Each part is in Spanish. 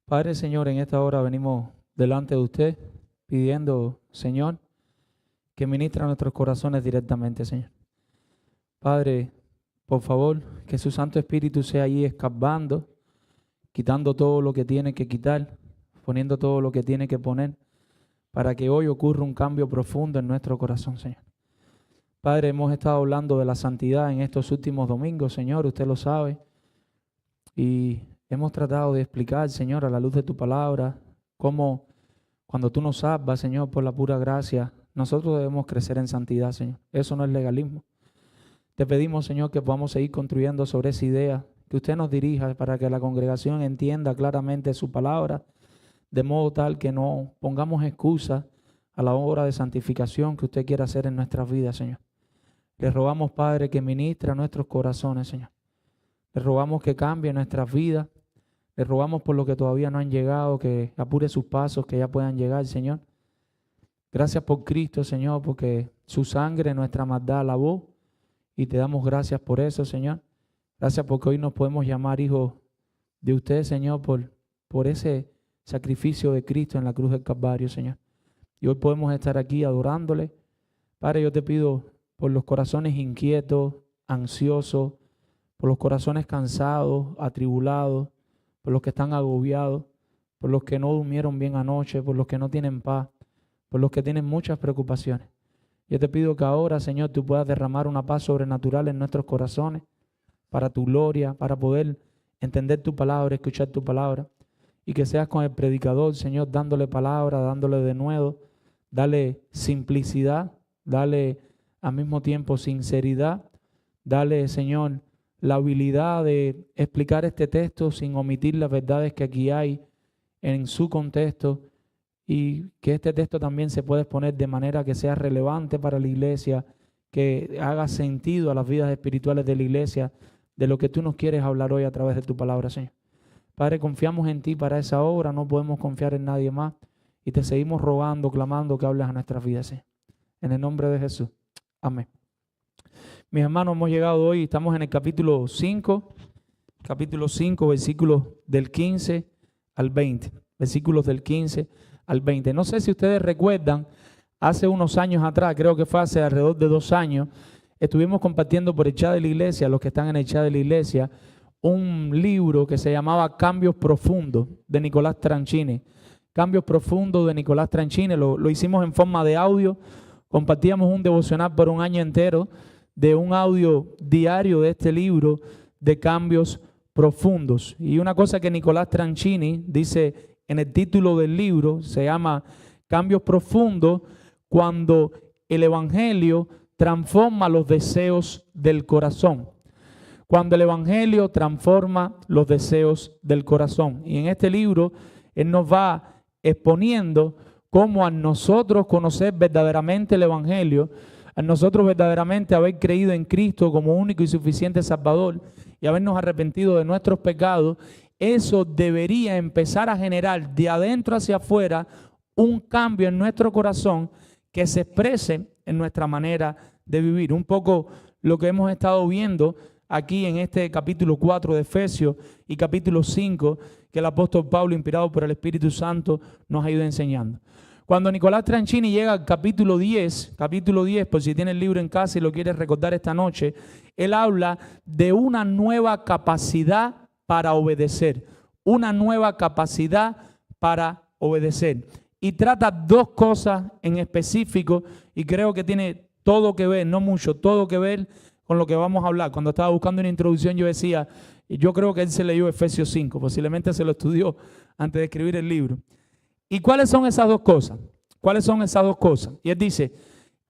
Padre, Señor, en esta hora venimos delante de usted pidiendo, Señor, que ministre a nuestros corazones directamente, Señor. Padre, por favor, que su Santo Espíritu sea ahí escarbando, quitando todo lo que tiene que quitar, poniendo todo lo que tiene que poner, para que hoy ocurra un cambio profundo en nuestro corazón, Señor. Padre, hemos estado hablando de la santidad en estos últimos domingos, Señor, usted lo sabe, y hemos tratado de explicar, Señor, a la luz de tu palabra, cómo cuando tú nos salvas, Señor, por la pura gracia, nosotros debemos crecer en santidad, Señor. Eso no es legalismo. Te pedimos, Señor, que podamos seguir construyendo sobre esa idea, que usted nos dirija para que la congregación entienda claramente su palabra, de modo tal que no pongamos excusas a la obra de santificación que usted quiere hacer en nuestras vidas, Señor. Le rogamos, Padre, que ministre a nuestros corazones, Señor. Le rogamos que cambie nuestras vidas. Le rogamos por los que todavía no han llegado, que apure sus pasos, que ya puedan llegar, Señor. Gracias por Cristo, Señor, porque su sangre nuestra maldad lavó. Y te damos gracias por eso, Señor. Gracias porque hoy nos podemos llamar hijos de usted, Señor, por ese sacrificio de Cristo en la cruz del Calvario, Señor. Y hoy podemos estar aquí adorándole. Padre, yo te pido por los corazones inquietos, ansiosos, por los corazones cansados, atribulados, por los que están agobiados, por los que no durmieron bien anoche, por los que no tienen paz, por los que tienen muchas preocupaciones. Yo te pido que ahora, Señor, tú puedas derramar una paz sobrenatural en nuestros corazones para tu gloria, para poder entender tu palabra, escuchar tu palabra, y que seas con el predicador, Señor, dándole palabra, dándole de nuevo, dale simplicidad, dale al mismo tiempo sinceridad, dale, Señor, la habilidad de explicar este texto sin omitir las verdades que aquí hay en su contexto, y que este texto también se pueda exponer de manera que sea relevante para la iglesia, que haga sentido a las vidas espirituales de la iglesia, de lo que tú nos quieres hablar hoy a través de tu palabra, Señor. Padre, confiamos en ti para esa obra, no podemos confiar en nadie más, y te seguimos rogando, clamando que hables a nuestras vidas, Señor. En el nombre de Jesús. Amén. Mis hermanos, hemos llegado hoy, estamos en el capítulo 5, versículos del 15 al 20, versículos del 15 al 20. No sé si ustedes recuerdan, hace unos años atrás, creo que fue hace alrededor de 2 años, estuvimos compartiendo por el chat de la iglesia, los que están en el chat de la iglesia, un libro que se llamaba Cambios Profundos de Nicolás Tranchini. Cambios Profundos de Nicolás Tranchini, lo hicimos en forma de audio, compartíamos un devocional por un año entero de un audio diario de este libro de Cambios Profundos. Y una cosa que Nicolás Tranchini dice en el título del libro, se llama Cambios Profundos, cuando el Evangelio transforma los deseos del corazón. Cuando el Evangelio transforma los deseos del corazón. Y en este libro él nos va exponiendo cómo a nosotros conocer verdaderamente el Evangelio, a nosotros verdaderamente haber creído en Cristo como único y suficiente Salvador y habernos arrepentido de nuestros pecados, eso debería empezar a generar de adentro hacia afuera un cambio en nuestro corazón que se exprese en nuestra manera de vivir. Un poco lo que hemos estado viendo aquí en este capítulo 4 de Efesios y capítulo 5 que el apóstol Pablo, inspirado por el Espíritu Santo, nos ha ido enseñando. Cuando Nicolás Tranchini llega al capítulo 10, por si tiene el libro en casa y lo quiere recordar esta noche, él habla de una nueva capacidad para obedecer, una nueva capacidad para obedecer. Y trata 2 cosas en específico y creo que tiene todo que ver, no mucho, todo que ver con lo que vamos a hablar. Cuando estaba buscando una introducción yo decía, yo creo que él se leyó Efesios 5, posiblemente se lo estudió antes de escribir el libro. ¿Y cuáles son esas 2 cosas? ¿Cuáles son esas 2 cosas? Y él dice,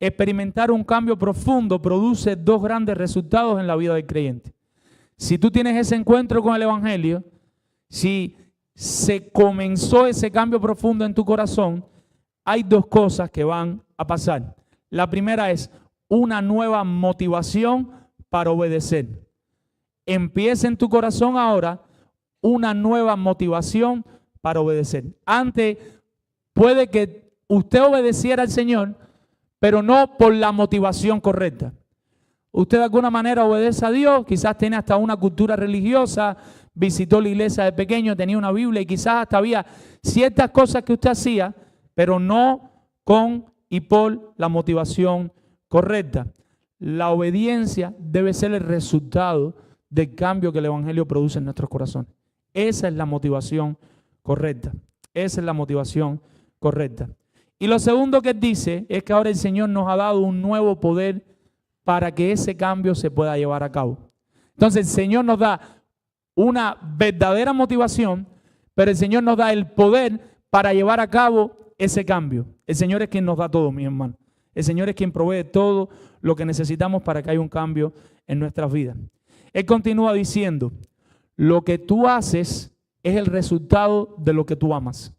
experimentar un cambio profundo produce 2 grandes resultados en la vida del creyente. Si tú tienes ese encuentro con el Evangelio, si se comenzó ese cambio profundo en tu corazón, hay 2 cosas que van a pasar. La primera es una nueva motivación para obedecer. Empieza en tu corazón ahora una nueva motivación para obedecer. Antes puede que usted obedeciera al Señor, pero no por la motivación correcta. Usted de alguna manera obedece a Dios, quizás tiene hasta una cultura religiosa, visitó la iglesia de pequeño, tenía una Biblia y quizás hasta había ciertas cosas que usted hacía, pero no con y por la motivación correcta. La obediencia debe ser el resultado del cambio que el evangelio produce en nuestros corazones. Esa es la motivación correcta. Esa es la motivación correcta. Y lo segundo que dice es que ahora el Señor nos ha dado un nuevo poder para que ese cambio se pueda llevar a cabo. Entonces el Señor nos da una verdadera motivación, pero el Señor nos da el poder para llevar a cabo ese cambio. El Señor es quien nos da todo, mi hermano. El Señor es quien provee todo lo que necesitamos para que haya un cambio en nuestras vidas. Él continúa diciendo, lo que tú haces es el resultado de lo que tú amas.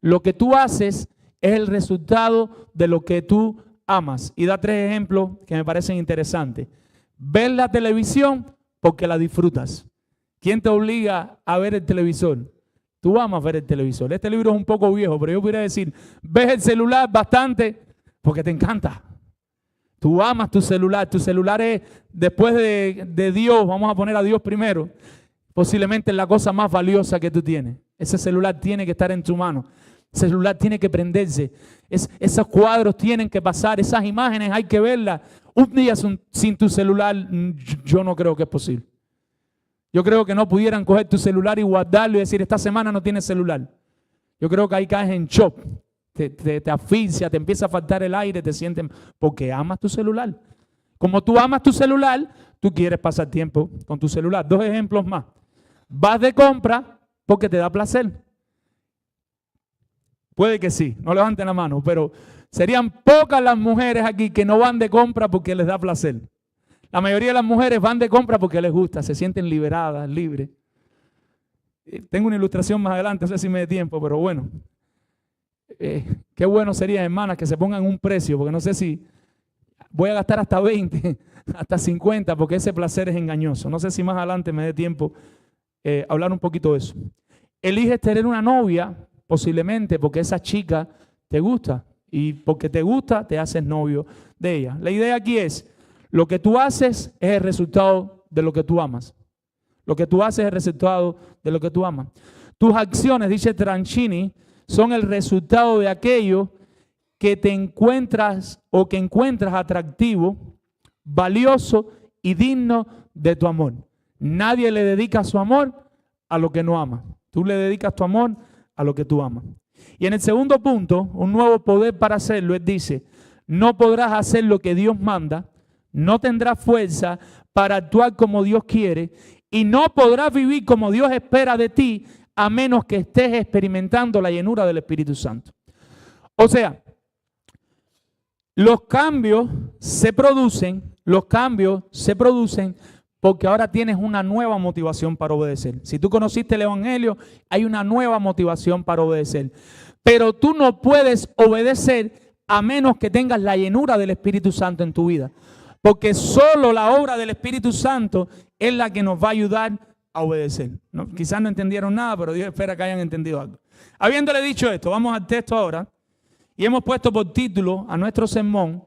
Lo que tú haces es el resultado de lo que tú amas. Y da 3 ejemplos que me parecen interesantes. Ver la televisión porque la disfrutas. ¿Quién te obliga a ver el televisor? Tú amas ver el televisor. Este libro es un poco viejo, pero yo podría decir, ves el celular bastante porque te encanta. Tú amas tu celular. Tu celular es, después de Dios, vamos a poner a Dios primero, posiblemente la cosa más valiosa que tú tienes. Ese celular tiene que estar en tu mano. Ese celular tiene que prenderse. Esos cuadros tienen que pasar. Esas imágenes hay que verlas. Un día sin tu celular, yo no creo que es posible. Yo creo que no pudieran coger tu celular y guardarlo y decir, esta semana no tienes celular. Yo creo que ahí caes en shock. Te asfixia, te empieza a faltar el aire, te sientes, porque amas tu celular. Como tú amas tu celular, tú quieres pasar tiempo con tu celular. 2 ejemplos más. Vas de compra porque te da placer. Puede que sí, no levanten la mano, pero serían pocas las mujeres aquí que no van de compra porque les da placer. La mayoría de las mujeres van de compra porque les gusta, se sienten liberadas, libres. Tengo una ilustración más adelante, no sé si me dé tiempo, pero bueno. Qué bueno sería, hermanas, que se pongan un precio, porque no sé si voy a gastar hasta 20, hasta 50, porque ese placer es engañoso. No sé si más adelante me dé tiempo hablar un poquito de eso. Eliges tener una novia, posiblemente porque esa chica te gusta, y porque te gusta, te haces novio de ella. La idea aquí es, lo que tú haces es el resultado de lo que tú amas. Lo que tú haces es el resultado de lo que tú amas. Tus acciones, dice Tranchini, son el resultado de aquello que te encuentras o que encuentras atractivo, valioso y digno de tu amor. Nadie le dedica su amor a lo que no ama. Tú le dedicas tu amor a lo que tú amas. Y en el segundo punto, un nuevo poder para hacerlo, él dice, no podrás hacer lo que Dios manda, no tendrás fuerza para actuar como Dios quiere y no podrás vivir como Dios espera de ti a menos que estés experimentando la llenura del Espíritu Santo. O sea, los cambios se producen porque ahora tienes una nueva motivación para obedecer. Si tú conociste el Evangelio, hay una nueva motivación para obedecer. Pero tú no puedes obedecer a menos que tengas la llenura del Espíritu Santo en tu vida. Porque solo la obra del Espíritu Santo es la que nos va a ayudar a obedecer. No, quizás no entendieron nada, pero Dios espera que hayan entendido algo. Habiéndole dicho esto, vamos al texto ahora. Y hemos puesto por título a nuestro sermón,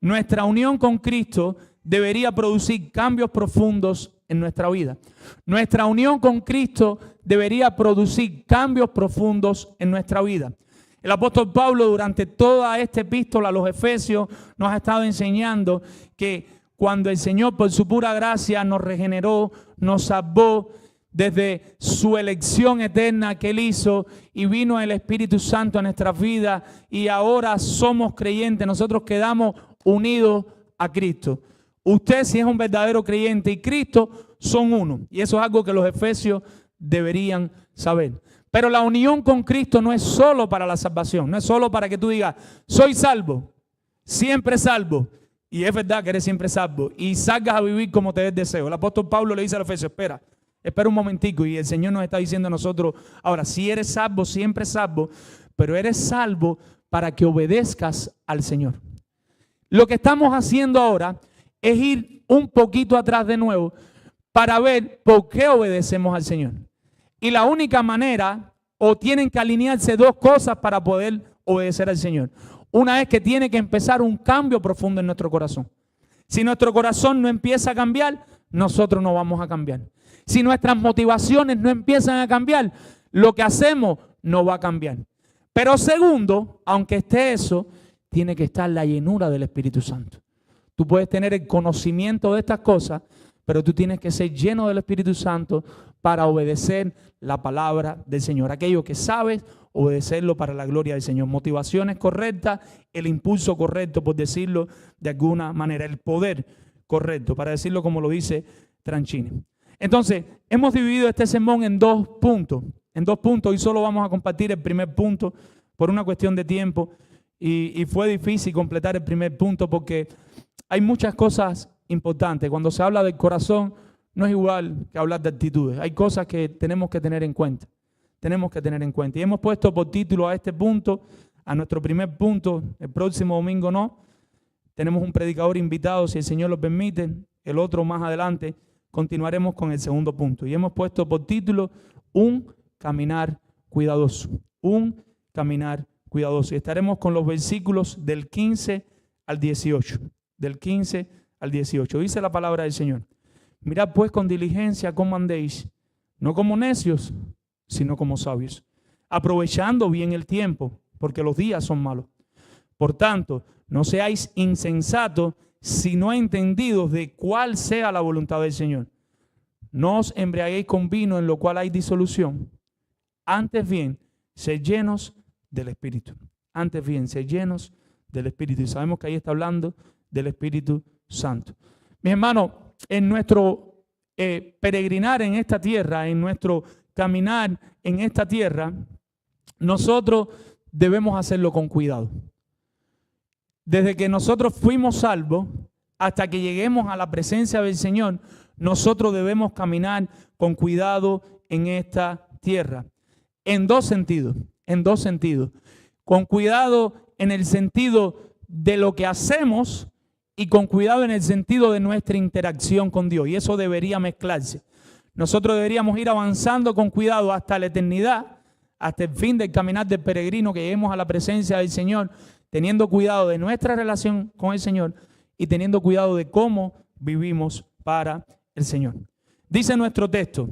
nuestra unión con Cristo debería producir cambios profundos en nuestra vida. Nuestra unión con Cristo debería producir cambios profundos en nuestra vida. El apóstol Pablo durante toda esta epístola a los Efesios nos ha estado enseñando que cuando el Señor por su pura gracia nos regeneró, nos salvó desde su elección eterna que Él hizo y vino el Espíritu Santo a nuestras vidas y ahora somos creyentes, nosotros quedamos unidos a Cristo. Usted, si es un verdadero creyente, y Cristo son uno. Y eso es algo que los efesios deberían saber. Pero la unión con Cristo no es solo para la salvación. No es solo para que tú digas, soy salvo, siempre salvo. Y es verdad que eres siempre salvo. Y salgas a vivir como te des deseo. El apóstol Pablo le dice a los efesios, espera un momentico. Y el Señor nos está diciendo a nosotros, ahora, si eres salvo, siempre salvo. Pero eres salvo para que obedezcas al Señor. Lo que estamos haciendo ahora es ir un poquito atrás de nuevo para ver por qué obedecemos al Señor. Y la única manera, o tienen que alinearse 2 cosas para poder obedecer al Señor. Una es que tiene que empezar un cambio profundo en nuestro corazón. Si nuestro corazón no empieza a cambiar, nosotros no vamos a cambiar. Si nuestras motivaciones no empiezan a cambiar, lo que hacemos no va a cambiar. Pero segundo, aunque esté eso, tiene que estar la llenura del Espíritu Santo. Tú puedes tener el conocimiento de estas cosas, pero tú tienes que ser lleno del Espíritu Santo para obedecer la palabra del Señor. Aquello que sabes, obedecerlo para la gloria del Señor. Motivaciones correctas, el impulso correcto, por decirlo de alguna manera, el poder correcto, para decirlo como lo dice Tranchini. Entonces, hemos dividido este sermón en dos puntos. Y solo vamos a compartir el primer punto por una cuestión de tiempo. Y fue difícil completar el primer punto porque hay muchas cosas importantes. Cuando se habla del corazón, no es igual que hablar de actitudes. Hay cosas que tenemos que tener en cuenta. Y hemos puesto por título a este punto, a nuestro primer punto, el próximo domingo no. Tenemos un predicador invitado, si el Señor lo permite. El otro más adelante continuaremos con el segundo punto. Y hemos puesto por título un caminar cuidadoso. Un caminar cuidadoso. Y estaremos con los versículos del 15 al 18. Del 15 al 18. Dice la palabra del Señor. Mirad pues con diligencia cómo andéis, no como necios, sino como sabios, aprovechando bien el tiempo, porque los días son malos. Por tanto, no seáis insensatos, sino entendidos de cuál sea la voluntad del Señor. No os embriaguéis con vino, en lo cual hay disolución. Antes bien, sed llenos del Espíritu. Antes bien, sed llenos del Espíritu. Y sabemos que ahí está hablando del Espíritu Santo. Mis hermanos, en nuestro peregrinar en esta tierra, en nuestro caminar en esta tierra, nosotros debemos hacerlo con cuidado. Desde que nosotros fuimos salvos hasta que lleguemos a la presencia del Señor, nosotros debemos caminar con cuidado en esta tierra. En dos sentidos. Con cuidado en el sentido de lo que hacemos y con cuidado en el sentido de nuestra interacción con Dios. Y eso debería mezclarse. Nosotros deberíamos ir avanzando con cuidado hasta la eternidad, hasta el fin del caminar del peregrino, que lleguemos a la presencia del Señor, teniendo cuidado de nuestra relación con el Señor y teniendo cuidado de cómo vivimos para el Señor. Dice nuestro texto,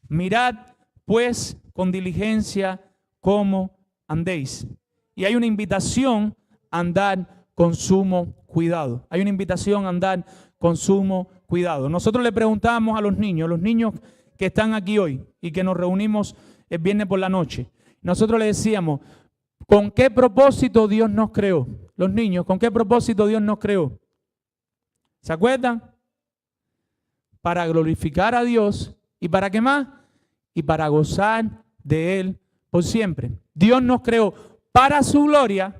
mirad pues con diligencia cómo andéis. Y hay una invitación a andar con sumo cuidado. Hay una invitación a andar con sumo cuidado. Nosotros le preguntamos a los niños que están aquí hoy y que nos reunimos el viernes por la noche. Nosotros les decíamos, ¿con qué propósito Dios nos creó? Los niños, ¿con qué propósito Dios nos creó? ¿Se acuerdan? Para glorificar a Dios. ¿Y para qué más? Y para gozar de Él por siempre. Dios nos creó para su gloria,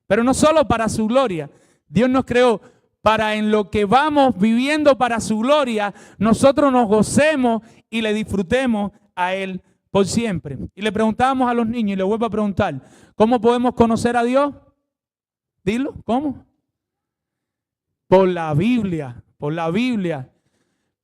pero no solo para su gloria. Dios nos creó para en lo que vamos viviendo para su gloria, nosotros nos gocemos y le disfrutemos a Él por siempre. Y le preguntábamos a los niños, y le vuelvo a preguntar, ¿cómo podemos conocer a Dios? Dilo, ¿cómo? Por la Biblia, por la Biblia.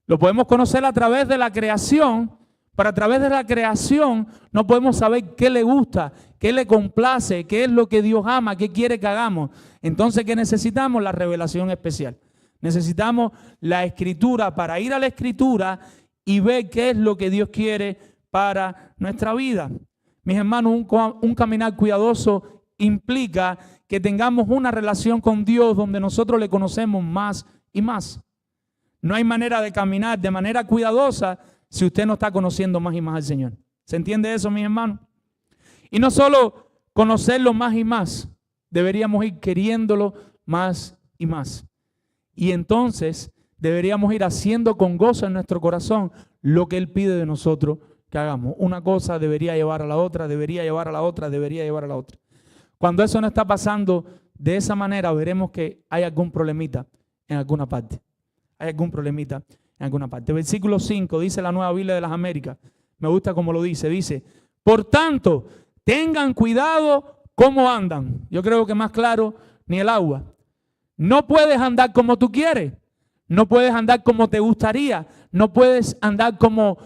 Lo podemos conocer a través de la creación, pero a través de la creación no podemos saber qué le gusta, qué le complace, qué es lo que Dios ama, qué quiere que hagamos. Entonces, ¿qué necesitamos? La revelación especial. Necesitamos la Escritura para ir a la Escritura y ver qué es lo que Dios quiere para nuestra vida. Mis hermanos, un caminar cuidadoso implica que tengamos una relación con Dios donde nosotros le conocemos más y más. No hay manera de caminar de manera cuidadosa si usted no está conociendo más y más al Señor. ¿Se entiende eso, mis hermanos? Y no solo conocerlo más y más, deberíamos ir queriéndolo más y más. Y entonces deberíamos ir haciendo con gozo en nuestro corazón lo que Él pide de nosotros que hagamos. Una cosa debería llevar a la otra, debería llevar a la otra, debería llevar a la otra. Cuando eso no está pasando de esa manera, veremos que hay algún problemita en alguna parte. Hay algún problemita en alguna parte. Versículo 5 dice la Nueva Biblia de las Américas. Me gusta como lo dice. Dice, por tanto, tengan cuidado cómo andan. Yo creo que más claro ni el agua. No puedes andar como tú quieres. No puedes andar como te gustaría. No puedes andar como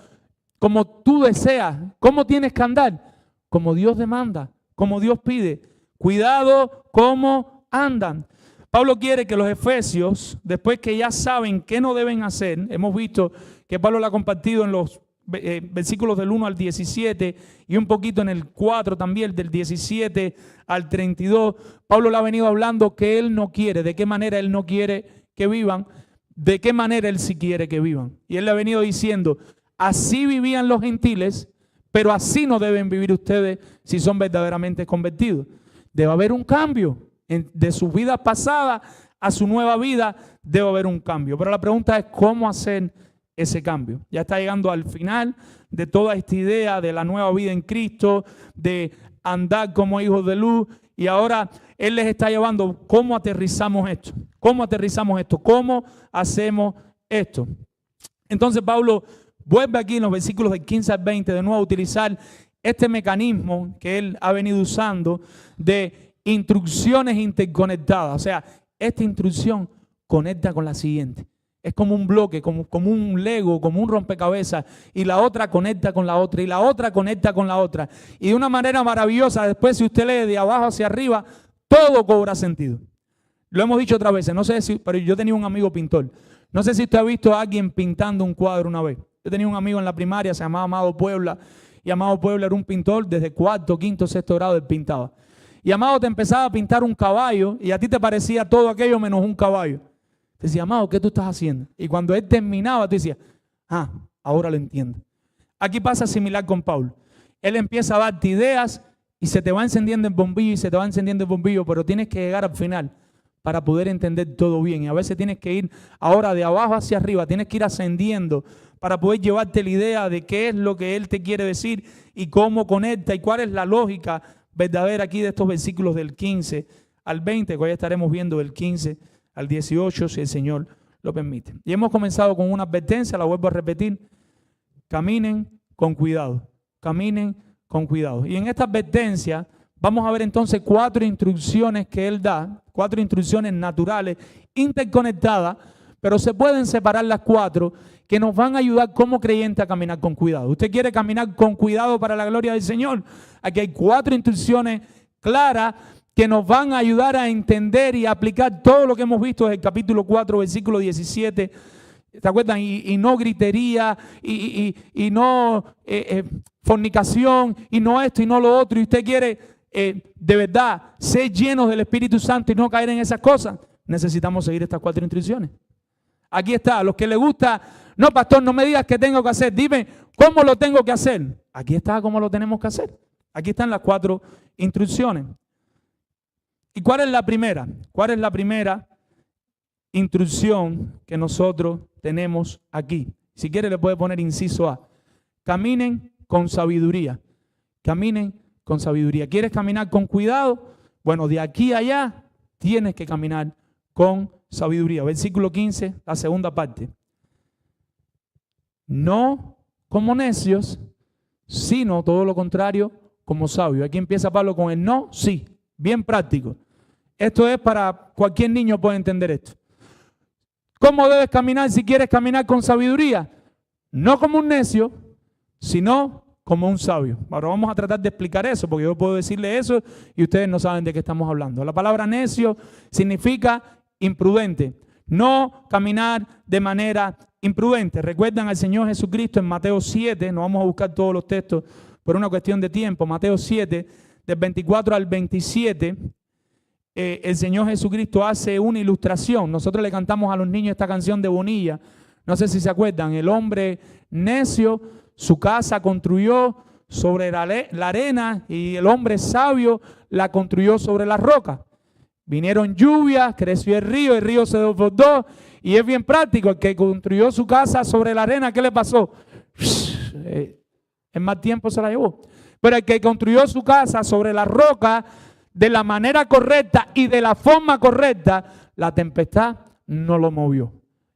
tú deseas. ¿Cómo tienes que andar? Como Dios demanda, como Dios pide. Cuidado cómo andan. Pablo quiere que los efesios, después que ya saben qué no deben hacer, hemos visto que Pablo la ha compartido en los versículos del 1 al 17 y un poquito en el 4 también, del 17 al 32. Pablo le ha venido hablando que él no quiere, de qué manera él no quiere que vivan, de qué manera él sí quiere que vivan. Y él le ha venido diciendo, así vivían los gentiles, pero así no deben vivir ustedes si son verdaderamente convertidos. Debe haber un cambio de su vida pasada a su nueva vida, debe haber un cambio. Pero la pregunta es cómo hacer ese cambio. Ya está llegando al final de toda esta idea de la nueva vida en Cristo, de andar como hijos de luz, y ahora Él les está llevando cómo aterrizamos esto, cómo hacemos esto. Entonces Pablo vuelve aquí en los versículos del 15 al 20 de nuevo a utilizar este mecanismo que él ha venido usando de instrucciones interconectadas. O sea, esta instrucción conecta con la siguiente. Es como un bloque, como un Lego, como un rompecabezas, y la otra conecta con la otra, y la otra conecta con la otra. Y de una manera maravillosa, después si usted lee de abajo hacia arriba, todo cobra sentido. Lo hemos dicho otras veces, no sé si, pero yo tenía un amigo pintor. No sé si usted ha visto a alguien pintando un cuadro una vez. Yo tenía un amigo en la primaria, se llamaba Amado Puebla, y Amado Puebla era un pintor desde cuarto, quinto, sexto grado, él pintaba. Y Amado te empezaba a pintar un caballo, y a ti te parecía todo aquello menos un caballo. Te decía, Amado, ¿qué tú estás haciendo? Y cuando él terminaba, tú decías, ahora lo entiendo. Aquí pasa similar con Pablo. Él empieza a darte ideas y se te va encendiendo el bombillo y se te va encendiendo el bombillo, pero tienes que llegar al final para poder entender todo bien. Y a veces tienes que ir ahora de abajo hacia arriba, tienes que ir ascendiendo para poder llevarte la idea de qué es lo que él te quiere decir y cómo conecta y cuál es la lógica verdadera aquí de estos versículos del 15 al 20, que hoy estaremos viendo del 15 al 18, si el Señor lo permite. Y hemos comenzado con una advertencia, la vuelvo a repetir: caminen con cuidado, caminen con cuidado. Y en esta advertencia vamos a ver entonces 4 instrucciones que Él da, 4 instrucciones naturales, interconectadas, pero se pueden separar las 4 que nos van a ayudar como creyentes a caminar con cuidado. ¿Usted quiere caminar con cuidado para la gloria del Señor? Aquí hay 4 instrucciones claras que nos van a ayudar a entender y a aplicar todo lo que hemos visto desde el capítulo 4, versículo 17. ¿Se acuerdan? Y no gritería, y no fornicación, y no esto y no lo otro. Y usted quiere de verdad ser llenos del Espíritu Santo y no caer en esas cosas. Necesitamos seguir estas 4 instrucciones. Aquí está, a los que les gusta, no pastor, no me digas qué tengo que hacer, dime cómo lo tengo que hacer. Aquí está cómo lo tenemos que hacer. Aquí están las 4 instrucciones. ¿Y cuál es la primera? ¿Cuál es la primera instrucción que nosotros tenemos aquí? Si quiere le puede poner inciso A. Caminen con sabiduría. Caminen con sabiduría. ¿Quieres caminar con cuidado? Bueno, de aquí a allá tienes que caminar con sabiduría. Versículo 15, la segunda parte. No como necios, sino todo lo contrario, como sabios. Aquí empieza Pablo con el no, sí. Bien práctico. Esto es para cualquier niño puede entender esto. ¿Cómo debes caminar si quieres caminar con sabiduría? No como un necio, sino como un sabio. Ahora vamos a tratar de explicar eso, porque yo puedo decirle eso y ustedes no saben de qué estamos hablando. La palabra necio significa imprudente. No caminar de manera imprudente. Recuerdan al Señor Jesucristo en Mateo 7, no vamos a buscar todos los textos por una cuestión de tiempo. Mateo 7, del 24 al 27, el Señor Jesucristo hace una ilustración. Nosotros le cantamos a los niños esta canción de Bonilla. No sé si se acuerdan. El hombre necio, su casa construyó sobre la arena y el hombre sabio la construyó sobre la roca. Vinieron lluvias, creció el río se desbordó y es bien práctico. El que construyó su casa sobre la arena, ¿qué le pasó? En más tiempo se la llevó. Pero el que construyó su casa sobre la roca de la manera correcta y de la forma correcta, la tempestad no lo movió.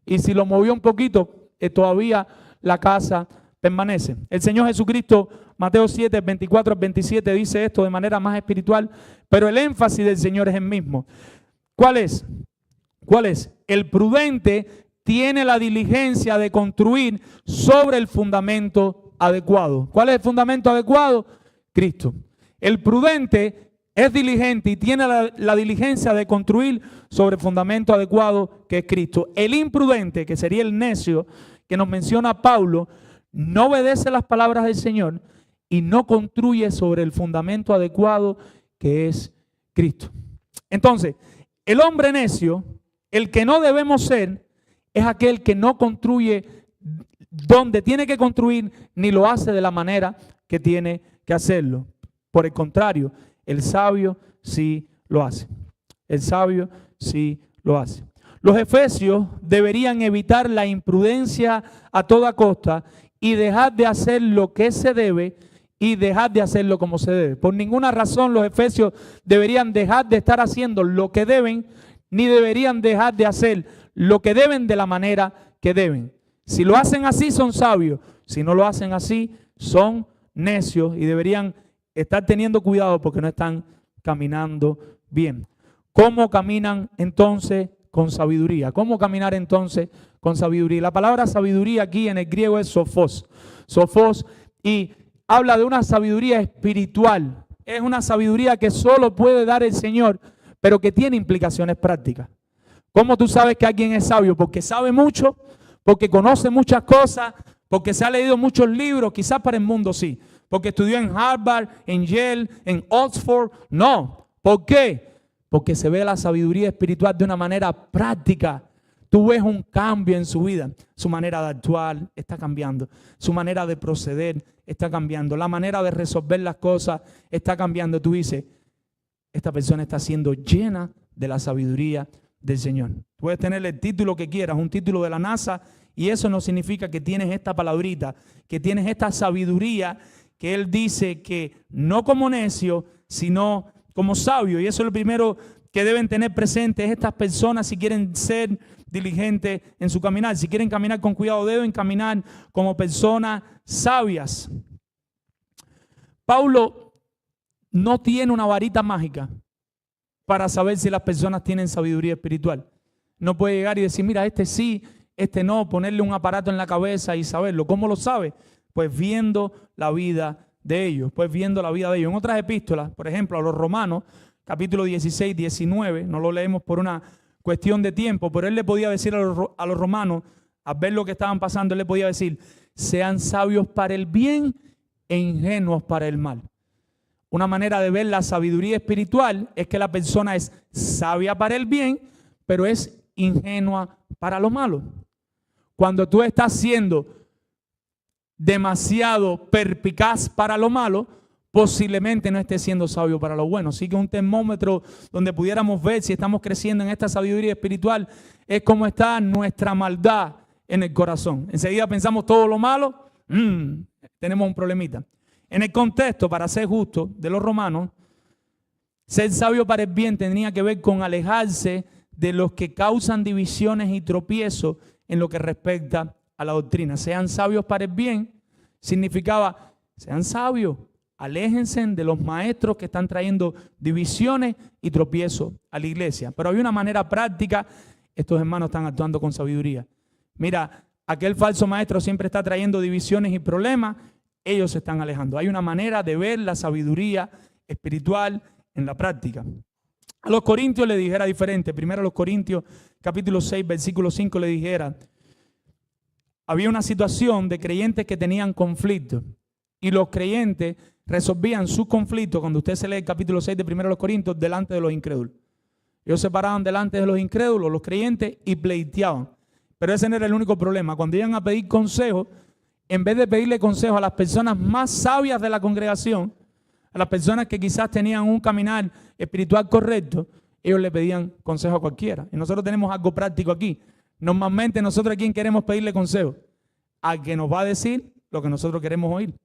Y si lo movió un poquito, todavía la casa permanece. El Señor Jesucristo, Mateo 7, 24 al 27, dice esto de manera más espiritual, pero el énfasis del Señor es el mismo. ¿Cuál es? ¿Cuál es? El prudente tiene la diligencia de construir sobre el fundamento adecuado. ¿Cuál es el fundamento adecuado? Cristo. El prudente es diligente y tiene la diligencia de construir sobre el fundamento adecuado que es Cristo. El imprudente, que sería el necio, que nos menciona Pablo no obedece las palabras del Señor y no construye sobre el fundamento adecuado que es Cristo. Entonces, el hombre necio, el que no debemos ser, es aquel que no construye donde tiene que construir, ni lo hace de la manera que tiene que hacerlo. Por el contrario, el sabio sí lo hace. El sabio sí lo hace. Los efesios deberían evitar la imprudencia a toda costa y dejar de hacer lo que se debe y dejar de hacerlo como se debe. Por ninguna razón los efesios deberían dejar de estar haciendo lo que deben, ni deberían dejar de hacer lo que deben de la manera que deben. Si lo hacen así son sabios, si no lo hacen así son necios y deberían estar teniendo cuidado porque no están caminando bien. ¿Cómo caminan entonces con sabiduría? ¿Cómo caminar entonces con sabiduría? La palabra sabiduría aquí en el griego es sophos. Sophos, y habla de una sabiduría espiritual. Es una sabiduría que solo puede dar el Señor, pero que tiene implicaciones prácticas. ¿Cómo tú sabes que alguien es sabio? Porque sabe mucho, porque conoce muchas cosas, porque se ha leído muchos libros, quizás para el mundo sí. Porque estudió en Harvard, en Yale, en Oxford. No. ¿Por qué? Porque se ve la sabiduría espiritual de una manera práctica. Tú ves un cambio en su vida. Su manera de actuar está cambiando. Su manera de proceder está cambiando. La manera de resolver las cosas está cambiando. Tú dices, esta persona está siendo llena de la sabiduría del Señor. Puedes tener el título que quieras, un título de la NASA, y eso no significa que tienes esta palabrita, que tienes esta sabiduría que Él dice que no como necio, sino como sabio. Y eso es lo primero que deben tener presentes estas personas si quieren ser diligentes en su caminar. Si quieren caminar con cuidado, deben caminar como personas sabias. Pablo no tiene una varita mágica para saber si las personas tienen sabiduría espiritual. No puede llegar y decir, mira, este sí, este no, ponerle un aparato en la cabeza y saberlo. ¿Cómo lo sabe? Pues viendo la vida de ellos, En otras epístolas, por ejemplo, a los Romanos, capítulo 16, 19, no lo leemos por una cuestión de tiempo, pero él le podía decir a los romanos, al ver lo que estaban pasando, él le podía decir, sean sabios para el bien e ingenuos para el mal. Una manera de ver la sabiduría espiritual es que la persona es sabia para el bien, pero es ingenua para lo malo. Cuando tú estás siendo demasiado perspicaz para lo malo, posiblemente no estés siendo sabio para lo bueno. Así que un termómetro donde pudiéramos ver si estamos creciendo en esta sabiduría espiritual es cómo está nuestra maldad en el corazón. Enseguida pensamos todo lo malo, tenemos un problemita. En el contexto, para ser justo, de los romanos, ser sabio para el bien tenía que ver con alejarse de los que causan divisiones y tropiezos en lo que respecta a la doctrina. Sean sabios para el bien significaba, sean sabios, aléjense de los maestros que están trayendo divisiones y tropiezos a la iglesia. Pero hay una manera práctica, estos hermanos están actuando con sabiduría. Mira, aquel falso maestro siempre está trayendo divisiones y problemas, ellos se están alejando. Hay una manera de ver la sabiduría espiritual en la práctica. A los corintios le dijera diferente. Primero a los Corintios, capítulo 6, versículo 5 le dijera, había una situación de creyentes que tenían conflictos y los creyentes resolvían sus conflictos, cuando usted se lee el capítulo 6 de Primero a los Corintios, delante de los incrédulos. Ellos se paraban delante de los incrédulos, los creyentes, y pleiteaban. Pero ese no era el único problema. Cuando iban a pedir consejo, en vez de pedirle consejo a las personas más sabias de la congregación, a las personas que quizás tenían un caminar espiritual correcto, ellos le pedían consejo a cualquiera. Y nosotros tenemos algo práctico aquí. Normalmente nosotros a quién queremos pedirle consejo, al que nos va a decir lo que nosotros queremos oír.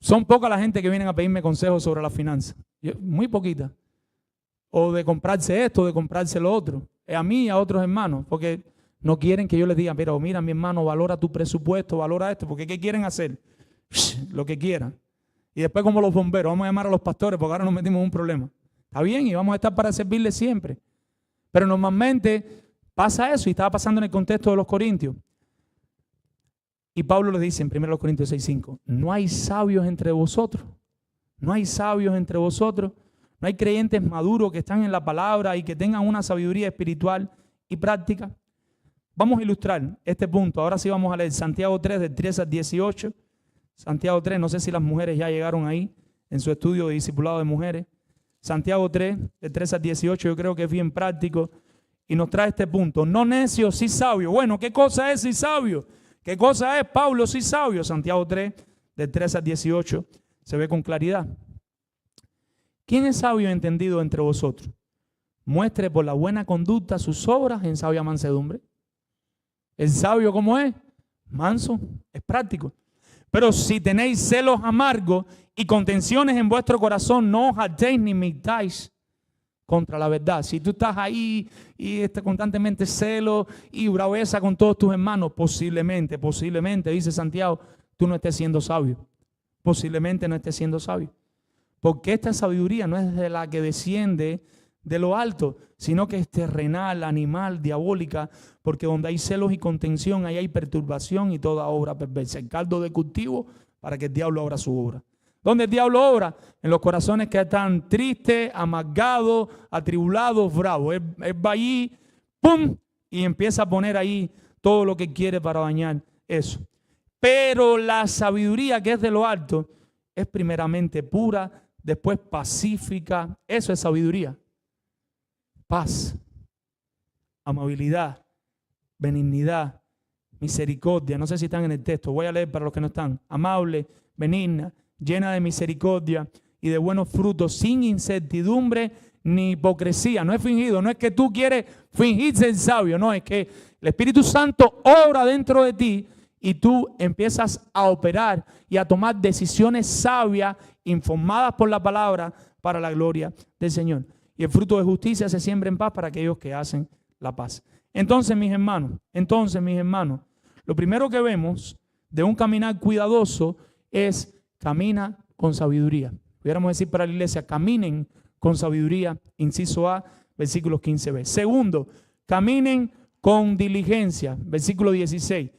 Son pocas la gente que vienen a pedirme consejos sobre las finanzas, muy poquita. O de comprarse esto, de comprarse lo otro. A mí y a otros hermanos, porque no quieren que yo les diga, pero mira mi hermano, valora tu presupuesto, valora esto, porque ¿qué quieren hacer? Lo que quieran. Y después como los bomberos, vamos a llamar a los pastores porque ahora nos metimos en un problema. Está bien y vamos a estar para servirles siempre. Pero normalmente pasa eso y estaba pasando en el contexto de los corintios. Y Pablo les dice en 1 Corintios 6:5, no hay sabios entre vosotros. No hay sabios entre vosotros. No hay creyentes maduros que están en la palabra y que tengan una sabiduría espiritual y práctica. Vamos a ilustrar este punto. Ahora sí vamos a leer Santiago 3, del 3 al 18. Santiago 3, no sé si las mujeres ya llegaron ahí en su estudio de discipulado de mujeres. Santiago 3, del 3 al 18, yo creo que es bien práctico y nos trae este punto. No necio, sí sabio. Bueno, ¿qué cosa es sí sabio? ¿Qué cosa es Pablo sí sabio? Santiago 3, del 3 al 18, se ve con claridad. ¿Quién es sabio y entendido entre vosotros? Muestre por la buena conducta sus obras en sabia mansedumbre. ¿El sabio cómo es? Manso, es práctico. Pero si tenéis celos amargos y contenciones en vuestro corazón, no os hartéis ni mintáis contra la verdad. Si tú estás ahí y constantemente celo y braveza con todos tus hermanos, posiblemente, dice Santiago, tú no estés siendo sabio. Posiblemente no estés siendo sabio. Porque esta sabiduría no es de la que desciende de lo alto, sino que es terrenal, animal, diabólica, porque donde hay celos y contención, ahí hay perturbación y toda obra perversa. El caldo de cultivo para que el diablo obra su obra. ¿Dónde el diablo obra? En los corazones que están tristes, amargados, atribulados, bravos. Él va allí, ¡pum!, y empieza a poner ahí todo lo que quiere para dañar eso. Pero la sabiduría que es de lo alto es primeramente pura, después pacífica. Eso es sabiduría. Paz, amabilidad, benignidad, misericordia. No sé si están en el texto, voy a leer para los que no están. Amable, benigna, llena de misericordia y de buenos frutos, sin incertidumbre ni hipocresía. No es fingido, no es que tú quieres fingir ser sabio, no, es que el Espíritu Santo obra dentro de ti y tú empiezas a operar y a tomar decisiones sabias, informadas por la palabra, para la gloria del Señor. Y el fruto de justicia se siembra en paz para aquellos que hacen la paz. Entonces, mis hermanos, lo primero que vemos de un caminar cuidadoso es camina con sabiduría. Pudiéramos decir para la iglesia, caminen con sabiduría, inciso A, versículos 15b. Segundo, caminen con diligencia, versículo 16.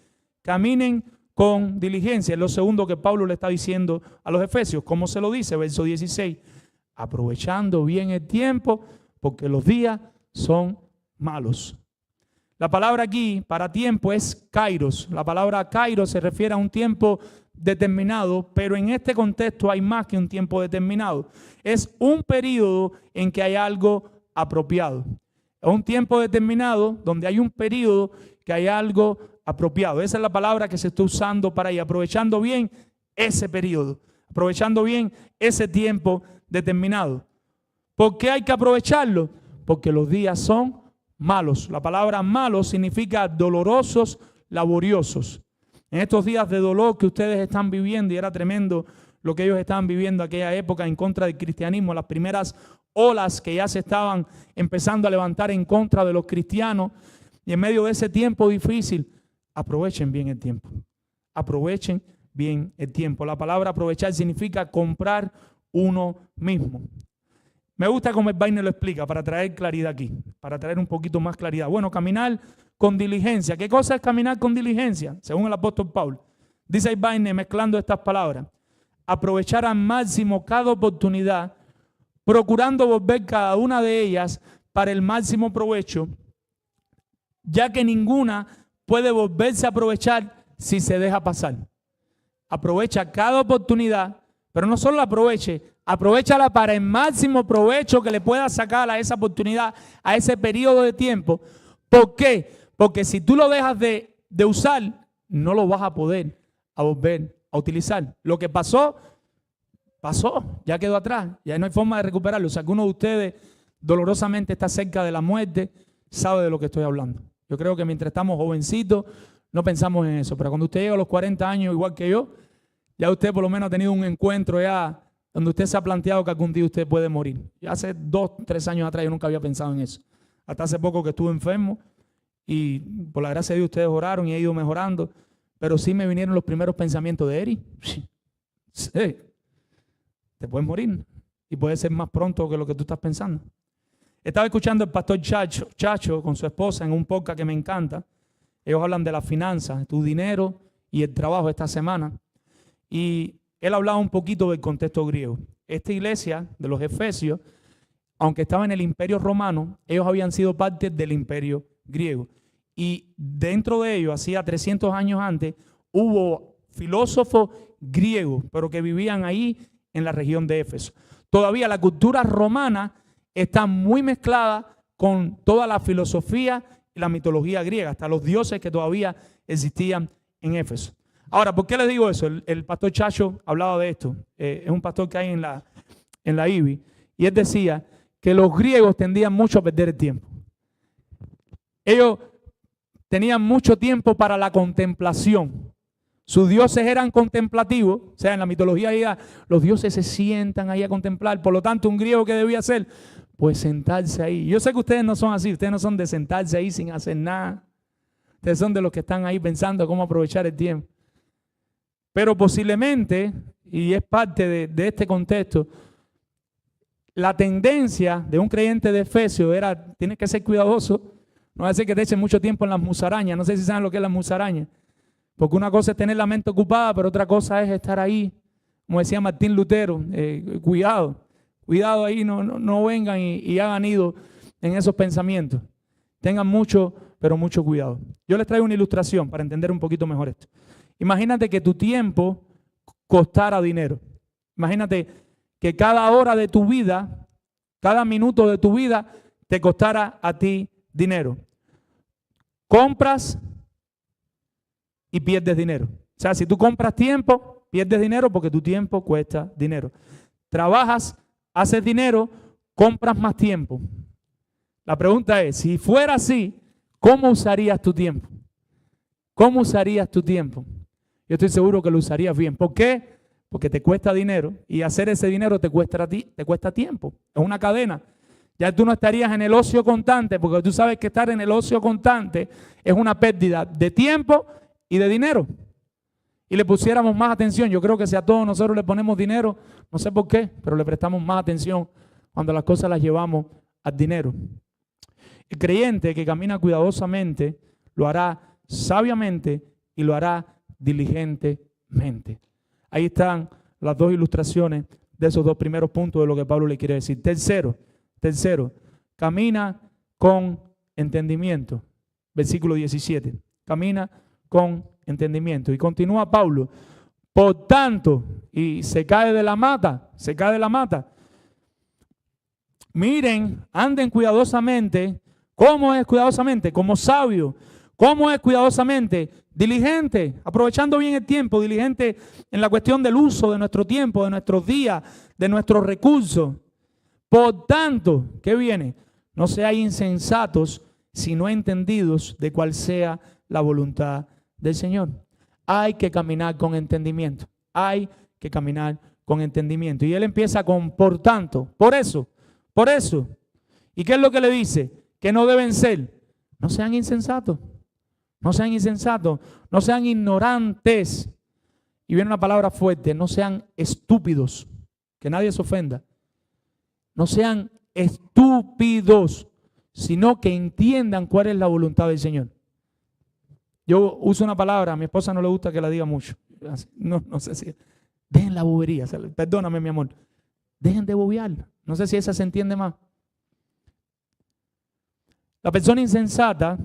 Caminen con diligencia, es lo segundo que Pablo le está diciendo a los efesios. ¿Cómo se lo dice? Verso 16. Aprovechando bien el tiempo, porque los días son malos. La palabra aquí para tiempo es kairos. La palabra kairos se refiere a un tiempo determinado, pero en este contexto hay más que un tiempo determinado. Es un periodo en que hay algo apropiado. Es un tiempo determinado donde hay un periodo que hay algo apropiado. Esa es la palabra que se está usando para ir aprovechando bien ese periodo, aprovechando bien ese tiempo determinado. ¿Por qué hay que aprovecharlo? Porque los días son malos. La palabra malos significa dolorosos, laboriosos. En estos días de dolor que ustedes están viviendo, y era tremendo lo que ellos estaban viviendo en aquella época en contra del cristianismo, las primeras olas que ya se estaban empezando a levantar en contra de los cristianos, y en medio de ese tiempo difícil, aprovechen bien el tiempo. Aprovechen bien el tiempo. La palabra aprovechar significa comprar uno mismo. Me gusta cómo el Vainer lo explica para traer claridad aquí, para traer un poquito más claridad. Bueno, caminar con diligencia. ¿Qué cosa es caminar con diligencia? Según el apóstol Pablo. Dice el Vainer mezclando estas palabras. Aprovechar al máximo cada oportunidad, procurando volver cada una de ellas para el máximo provecho, ya que ninguna puede volverse a aprovechar si se deja pasar. Aprovecha cada oportunidad, pero no solo la aproveche, aprovechala para el máximo provecho que le pueda sacar a esa oportunidad, a ese periodo de tiempo. ¿Por qué? Porque si tú lo dejas de usar, no lo vas a poder volver a utilizar. Lo que pasó, pasó, ya quedó atrás, ya no hay forma de recuperarlo. Si alguno de ustedes dolorosamente está cerca de la muerte, sabe de lo que estoy hablando. Yo creo que mientras estamos jovencitos no pensamos en eso, pero cuando usted llega a los 40 años, igual que yo, ya usted por lo menos ha tenido un encuentro ya donde usted se ha planteado que algún día usted puede morir. Ya hace 2, 3 años atrás yo nunca había pensado en eso. Hasta hace poco que estuve enfermo y por la gracia de Dios ustedes oraron y he ido mejorando, pero sí me vinieron los primeros pensamientos de Eri. Sí, te puedes morir y puede ser más pronto que lo que tú estás pensando. Estaba escuchando al pastor Chacho con su esposa en un podcast que me encanta. Ellos hablan de las finanzas, tu dinero y el trabajo esta semana. Y él hablaba un poquito del contexto griego. Esta iglesia de los Efesios, aunque estaba en el imperio romano, ellos habían sido parte del imperio griego. y dentro de ellos, hacía 300 años antes, hubo filósofos griegos, pero que vivían ahí en la región de Éfeso. Todavía la cultura romana está muy mezclada con toda la filosofía y la mitología griega, hasta los dioses que todavía existían en Éfeso. Ahora, ¿por qué les digo eso? El pastor Chacho hablaba de esto. Es un pastor que hay en la IBI. Y él decía que los griegos tendían mucho a perder el tiempo. Ellos tenían mucho tiempo para la contemplación. Sus dioses eran contemplativos. O sea, en la mitología los dioses se sientan ahí a contemplar. Por lo tanto, un griego, ¿qué debía hacer? Pues sentarse ahí. Yo sé que ustedes no son así. Ustedes no son de sentarse ahí sin hacer nada. Ustedes son de los que están ahí pensando cómo aprovechar el tiempo. Pero posiblemente, y es parte de este contexto, la tendencia de un creyente de Efesios era, tienes que ser cuidadoso, no va a ser que te echen mucho tiempo en las musarañas. No sé si saben lo que es las musarañas. Porque una cosa es tener la mente ocupada, pero otra cosa es estar ahí, como decía Martín Lutero, cuidado ahí, no vengan y hagan ido en esos pensamientos. Tengan mucho, pero mucho cuidado. Yo les traigo una ilustración para entender un poquito mejor esto. Imagínate que tu tiempo costara dinero. Imagínate que cada hora de tu vida, cada minuto de tu vida te costara a ti dinero. Compras y pierdes dinero. O sea, si tú compras tiempo, pierdes dinero porque tu tiempo cuesta dinero. Trabajas, haces dinero, compras más tiempo. La pregunta es, si fuera así, ¿cómo usarías tu tiempo? ¿Cómo usarías tu tiempo? Yo estoy seguro que lo usarías bien. ¿Por qué? Porque te cuesta dinero y hacer ese dinero te cuesta tiempo. Es una cadena. Ya tú no estarías en el ocio constante, porque tú sabes que estar en el ocio constante es una pérdida de tiempo y de dinero. Y le pusiéramos más atención. Yo creo que si a todos nosotros le ponemos dinero, no sé por qué, pero le prestamos más atención cuando las cosas las llevamos al dinero. El creyente que camina cuidadosamente lo hará sabiamente y lo hará diligentemente. Ahí están las dos ilustraciones de esos dos primeros puntos de lo que Pablo le quiere decir. Tercero, camina con entendimiento. Versículo 17. Camina con entendimiento. Y continúa Pablo. Por tanto, y se cae de la mata. Miren, anden cuidadosamente. ¿Cómo es cuidadosamente? Como sabio. ¿Cómo es cuidadosamente? Diligente, aprovechando bien el tiempo, diligente en la cuestión del uso de nuestro tiempo, de nuestros días, de nuestros recursos. Por tanto, ¿qué viene? No seáis insensatos, sino entendidos de cuál sea la voluntad del Señor. Hay que caminar con entendimiento. Hay que caminar con entendimiento. Y él empieza con por tanto, por eso. ¿Y qué es lo que le dice? Que no deben ser. No sean insensatos. No sean insensatos, no sean ignorantes. Y viene una palabra fuerte, no sean estúpidos. Que nadie se ofenda. No sean estúpidos, sino que entiendan cuál es la voluntad del Señor. Yo uso una palabra, a mi esposa no le gusta que la diga mucho. No sé si... Dejen la bobería, perdóname mi amor. Dejen de bobear. No sé si esa se entiende más. La persona insensata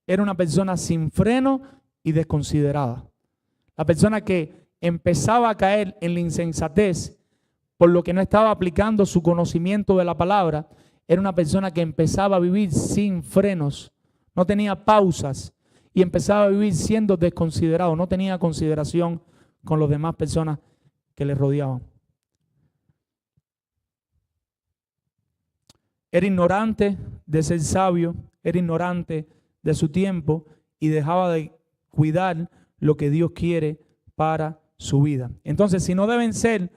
era una persona sin freno y desconsiderada. La persona que empezaba a caer en la insensatez por lo que no estaba aplicando su conocimiento de la palabra, era una persona que empezaba a vivir sin frenos, no tenía pausas y empezaba a vivir siendo desconsiderado, no tenía consideración con las demás personas que le rodeaban. Era ignorante de ser sabio, era ignorante de su tiempo y dejaba de cuidar lo que Dios quiere para su vida. Entonces, si no deben ser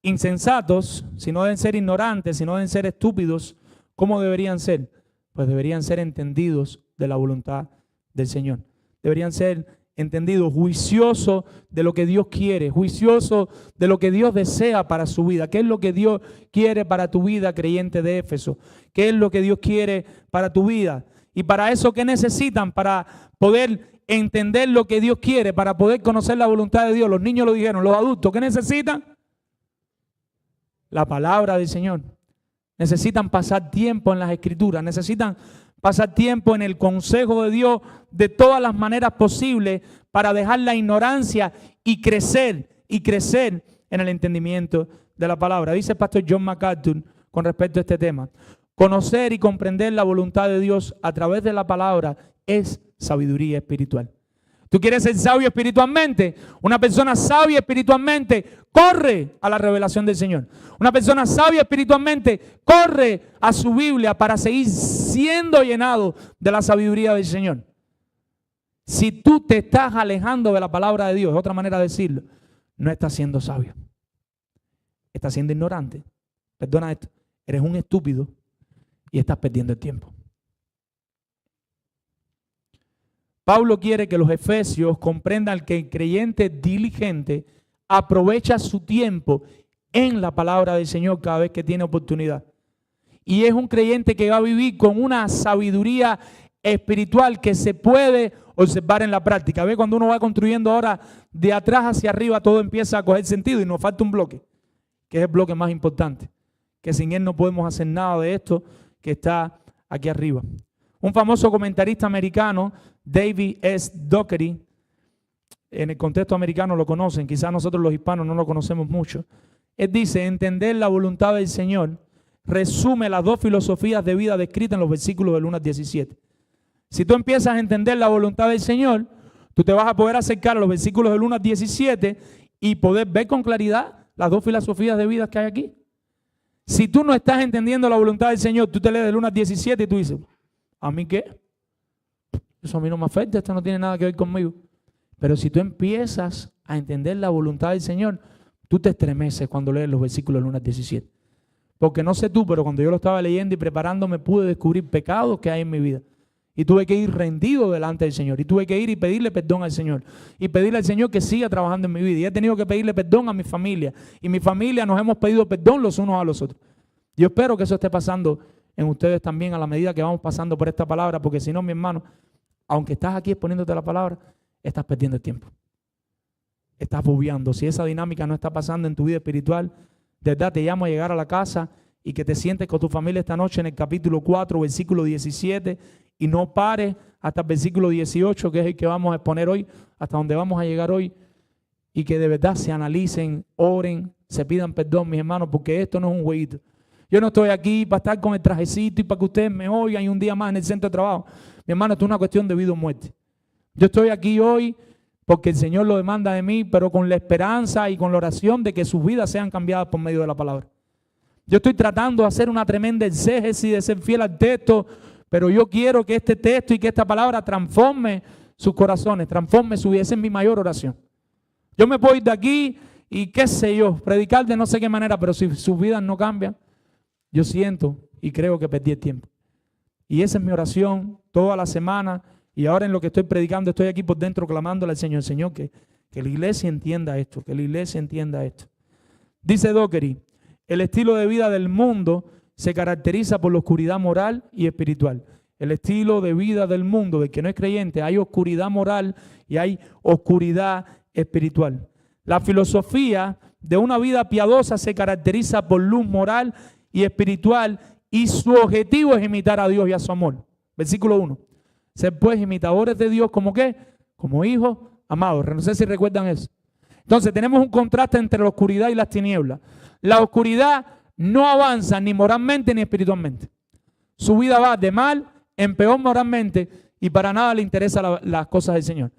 insensatos, si no deben ser ignorantes, si no deben ser estúpidos, ¿cómo deberían ser? Pues deberían ser entendidos de la voluntad del Señor. Deberían ser entendidos, juiciosos de lo que Dios quiere, juiciosos de lo que Dios desea para su vida. ¿Qué es lo que Dios quiere para tu vida, creyente de Éfeso? ¿Qué es lo que Dios quiere para tu vida? Y para eso, ¿qué necesitan? Para poder entender lo que Dios quiere, para poder conocer la voluntad de Dios. Los niños lo dijeron, los adultos, ¿qué necesitan? La palabra del Señor. Necesitan pasar tiempo en las Escrituras, necesitan pasar tiempo en el consejo de Dios de todas las maneras posibles para dejar la ignorancia y crecer en el entendimiento de la palabra. Dice el pastor John MacArthur con respecto a este tema: conocer y comprender la voluntad de Dios a través de la palabra es sabiduría espiritual. ¿Tú quieres ser sabio espiritualmente? Una persona sabia espiritualmente corre a la revelación del Señor. Una persona sabia espiritualmente corre a su Biblia para seguir siendo llenado de la sabiduría del Señor. Si tú te estás alejando de la palabra de Dios, otra manera de decirlo, no estás siendo sabio. Estás siendo ignorante. Perdona esto. Eres un estúpido y estás perdiendo el tiempo. Pablo quiere que los efesios comprendan que el creyente diligente aprovecha su tiempo en la palabra del Señor cada vez que tiene oportunidad. Y es un creyente que va a vivir con una sabiduría espiritual que se puede observar en la práctica. ¿Ve? Cuando uno va construyendo ahora de atrás hacia arriba, todo empieza a coger sentido y nos falta un bloque, que es el bloque más importante, que sin él no podemos hacer nada de esto que está aquí arriba. Un famoso comentarista americano, David S. Dockery, en el contexto americano lo conocen, quizás nosotros los hispanos no lo conocemos mucho. Él dice: entender la voluntad del Señor resume las dos filosofías de vida descritas en los versículos del 1 al 17. Si tú empiezas a entender la voluntad del Señor, tú te vas a poder acercar a los versículos del 1 al 17 y poder ver con claridad las dos filosofías de vida que hay aquí. Si tú no estás entendiendo la voluntad del Señor, tú te lees del 1 al 17 y tú dices: ¿a mí qué? Eso a mí no me afecta, esto no tiene nada que ver conmigo. Pero si tú empiezas a entender la voluntad del Señor, tú te estremeces cuando lees los versículos del 1 al 17. Porque no sé tú, pero cuando yo lo estaba leyendo y preparándome, pude descubrir pecados que hay en mi vida. Y tuve que ir rendido delante del Señor. Y tuve que ir y pedirle perdón al Señor. Y pedirle al Señor que siga trabajando en mi vida. Y he tenido que pedirle perdón a mi familia. Y mi familia nos hemos pedido perdón los unos a los otros. Yo espero que eso esté pasando en ustedes también a la medida que vamos pasando por esta palabra. Porque si no, mi hermano, aunque estás aquí exponiéndote la palabra, estás perdiendo el tiempo. Estás bobeando. Si esa dinámica no está pasando en tu vida espiritual, de verdad te llamo a llegar a la casa y que te sientes con tu familia esta noche en el capítulo 4, versículo 17, y no pares hasta el versículo 18, que es el que vamos a exponer hoy, hasta donde vamos a llegar hoy, y que de verdad se analicen, oren, se pidan perdón, mis hermanos, porque esto no es un jueguito. Yo no estoy aquí para estar con el trajecito y para que ustedes me oigan y un día más en el centro de trabajo. Mi hermano, esto es una cuestión de vida o muerte. Yo estoy aquí hoy porque el Señor lo demanda de mí, pero con la esperanza y con la oración de que sus vidas sean cambiadas por medio de la palabra. Yo estoy tratando de hacer una tremenda exégesis, de ser fiel al texto, pero yo quiero que este texto y que esta palabra transforme sus corazones, transforme su vida. Esa es mi mayor oración. Yo me puedo ir de aquí y qué sé yo, predicar de no sé qué manera, pero si sus vidas no cambian, yo siento y creo que perdí el tiempo. Y esa es mi oración toda la semana. Y ahora en lo que estoy predicando, estoy aquí por dentro clamándole al Señor, Señor, que la iglesia entienda esto, que la iglesia entienda esto. Dice Dockery: el estilo de vida del mundo se caracteriza por la oscuridad moral y espiritual. El estilo de vida del mundo, del que no es creyente, hay oscuridad moral y hay oscuridad espiritual. La filosofía de una vida piadosa se caracteriza por luz moral y espiritual y su objetivo es imitar a Dios y a su amor. Versículo 1. Ser pues imitadores de Dios, ¿como qué? Como hijos amados. No sé si recuerdan eso. Entonces tenemos un contraste entre la oscuridad y las tinieblas. La oscuridad no avanza ni moralmente ni espiritualmente. Su vida va de mal en peor moralmente y para nada le interesan las cosas del Señor.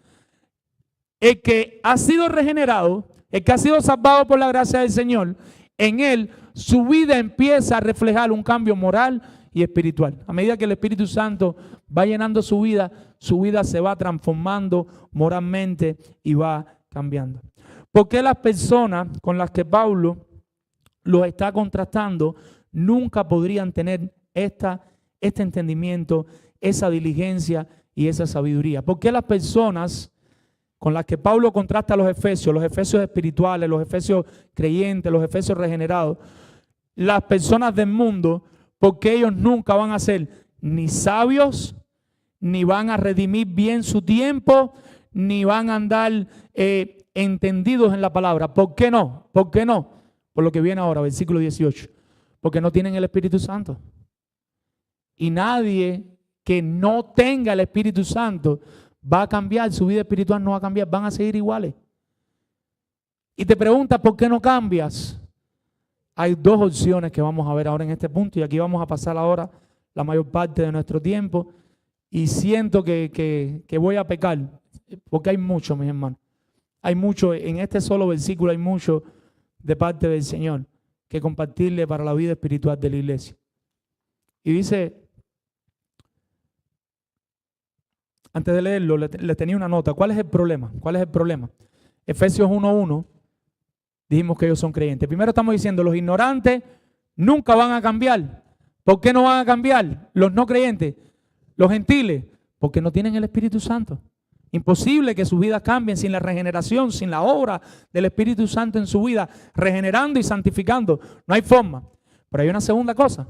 El que ha sido regenerado, el que ha sido salvado por la gracia del Señor, en él su vida empieza a reflejar un cambio moral y espiritual. A medida que el Espíritu Santo va llenando su vida se va transformando moralmente y va cambiando. ¿Por qué las personas con las que Pablo los está contrastando nunca podrían tener este entendimiento, esa diligencia y esa sabiduría? ¿Por qué las personas con las que Pablo contrasta a los efesios espirituales, los efesios creyentes, los efesios regenerados, las personas del mundo, porque ellos nunca van a ser ni sabios, ni van a redimir bien su tiempo, ni van a andar entendidos en la palabra? ¿Por qué no? ¿Por qué no? Por lo que viene ahora, versículo 18. Porque no tienen el Espíritu Santo. Y nadie que no tenga el Espíritu Santo va a cambiar, su vida espiritual no va a cambiar, van a seguir iguales. Y te preguntas, ¿por qué no cambias? Hay dos opciones que vamos a ver ahora en este punto, y aquí vamos a pasar ahora la mayor parte de nuestro tiempo, y siento que voy a pecar, porque hay mucho, mis hermanos. Hay mucho, en este solo versículo hay mucho de parte del Señor que compartirle para la vida espiritual de la iglesia. Y dice, antes de leerlo, le tenía una nota. ¿Cuál es el problema? ¿Cuál es el problema? Efesios 1:1, dijimos que ellos son creyentes. Primero estamos diciendo, los ignorantes nunca van a cambiar. ¿Por qué no van a cambiar? Los no creyentes, los gentiles, porque no tienen el Espíritu Santo. Imposible que sus vidas cambien sin la regeneración, sin la obra del Espíritu Santo en su vida, regenerando y santificando. No hay forma. Pero hay una segunda cosa.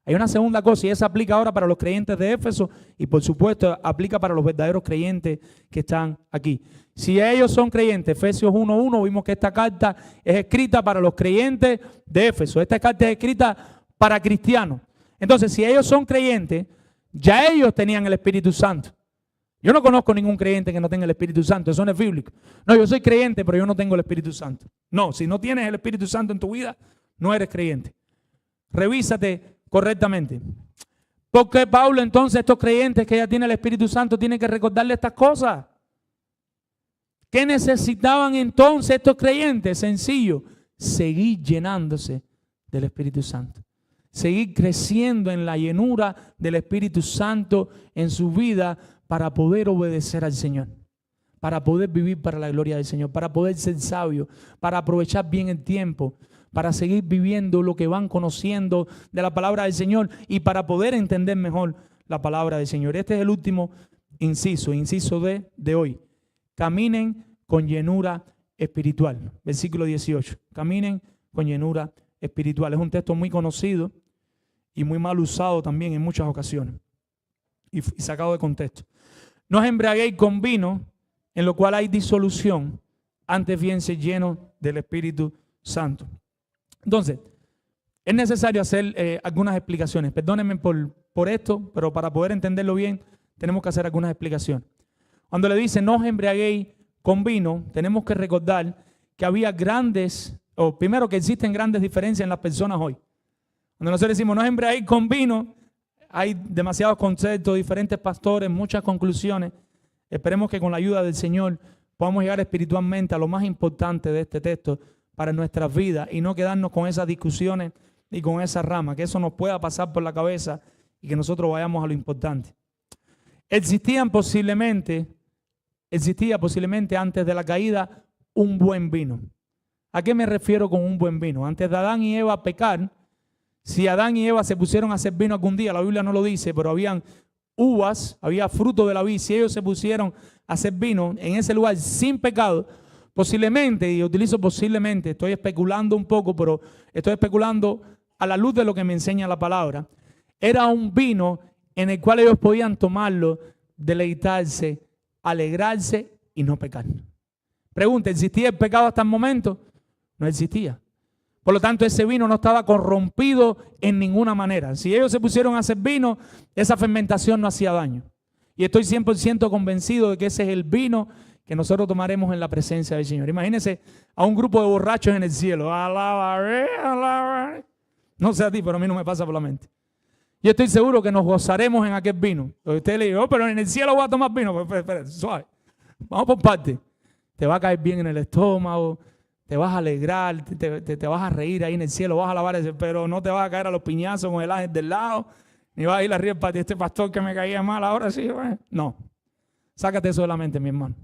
Hay una segunda cosa, y esa aplica ahora para los creyentes de Éfeso y por supuesto aplica para los verdaderos creyentes que están aquí. Si ellos son creyentes, Efesios 1:1, vimos que esta carta es escrita para los creyentes de Éfeso. Esta carta es escrita para cristianos. Entonces, si ellos son creyentes, ya ellos tenían el Espíritu Santo. Yo no conozco ningún creyente que no tenga el Espíritu Santo, eso no es bíblico. No, yo soy creyente, pero yo no tengo el Espíritu Santo. No, si no tienes el Espíritu Santo en tu vida, no eres creyente. Revísate correctamente. ¿Por qué Pablo entonces estos creyentes que ya tienen el Espíritu Santo tienen que recordarle estas cosas? ¿Qué necesitaban entonces estos creyentes? Sencillo, seguir llenándose del Espíritu Santo. Seguir creciendo en la llenura del Espíritu Santo en su vida para poder obedecer al Señor, para poder vivir para la gloria del Señor, para poder ser sabio, para aprovechar bien el tiempo, para seguir viviendo lo que van conociendo de la palabra del Señor y para poder entender mejor la palabra del Señor. Este es el último inciso de hoy. Caminen con llenura espiritual. Versículo 18. Caminen con llenura espiritual. Es un texto muy conocido y muy mal usado también en muchas ocasiones y sacado de contexto. No os embriaguéis con vino, en lo cual hay disolución, antes bien ser llenos del Espíritu Santo. Entonces, es necesario hacer algunas explicaciones. Perdónenme por esto, pero para poder entenderlo bien, tenemos que hacer algunas explicaciones. Cuando le dice no os embriaguéis con vino, tenemos que recordar que había primero que existen grandes diferencias en las personas hoy. Cuando nosotros decimos no os embriaguéis con vino, hay demasiados conceptos, diferentes pastores, muchas conclusiones. Esperemos que con la ayuda del Señor podamos llegar espiritualmente a lo más importante de este texto para nuestras vidas y no quedarnos con esas discusiones y con esa rama, que eso nos pueda pasar por la cabeza y que nosotros vayamos a lo importante. Existía posiblemente antes de la caída un buen vino. ¿A qué me refiero con un buen vino? Antes de Adán y Eva pecar, si Adán y Eva se pusieron a hacer vino algún día, la Biblia no lo dice, pero habían uvas, había fruto de la vid. Si ellos se pusieron a hacer vino en ese lugar sin pecado, posiblemente, y utilizo posiblemente, estoy especulando un poco, pero estoy especulando a la luz de lo que me enseña la palabra, era un vino en el cual ellos podían tomarlo, deleitarse, alegrarse y no pecar. Pregunta, ¿existía el pecado hasta el momento? No existía. Por lo tanto, ese vino no estaba corrompido en ninguna manera. Si ellos se pusieron a hacer vino, esa fermentación no hacía daño. Y estoy 100% convencido de que ese es el vino que nosotros tomaremos en la presencia del Señor. Imagínense a un grupo de borrachos en el cielo. Alabaré, alabaré. No sé a ti, pero a mí no me pasa por la mente. Yo estoy seguro que nos gozaremos en aquel vino. Usted le dice, pero en el cielo voy a tomar vino. Pues, espera, suave. Vamos por parte. Te va a caer bien en el estómago, te vas a alegrar, te vas a reír ahí en el cielo, vas a alabar, pero no te vas a caer a los piñazos con el ángel del lado, ni vas a ir arriba para este pastor que me caía mal, ahora sí. Bueno. No. Sácate eso de la mente, mi hermano.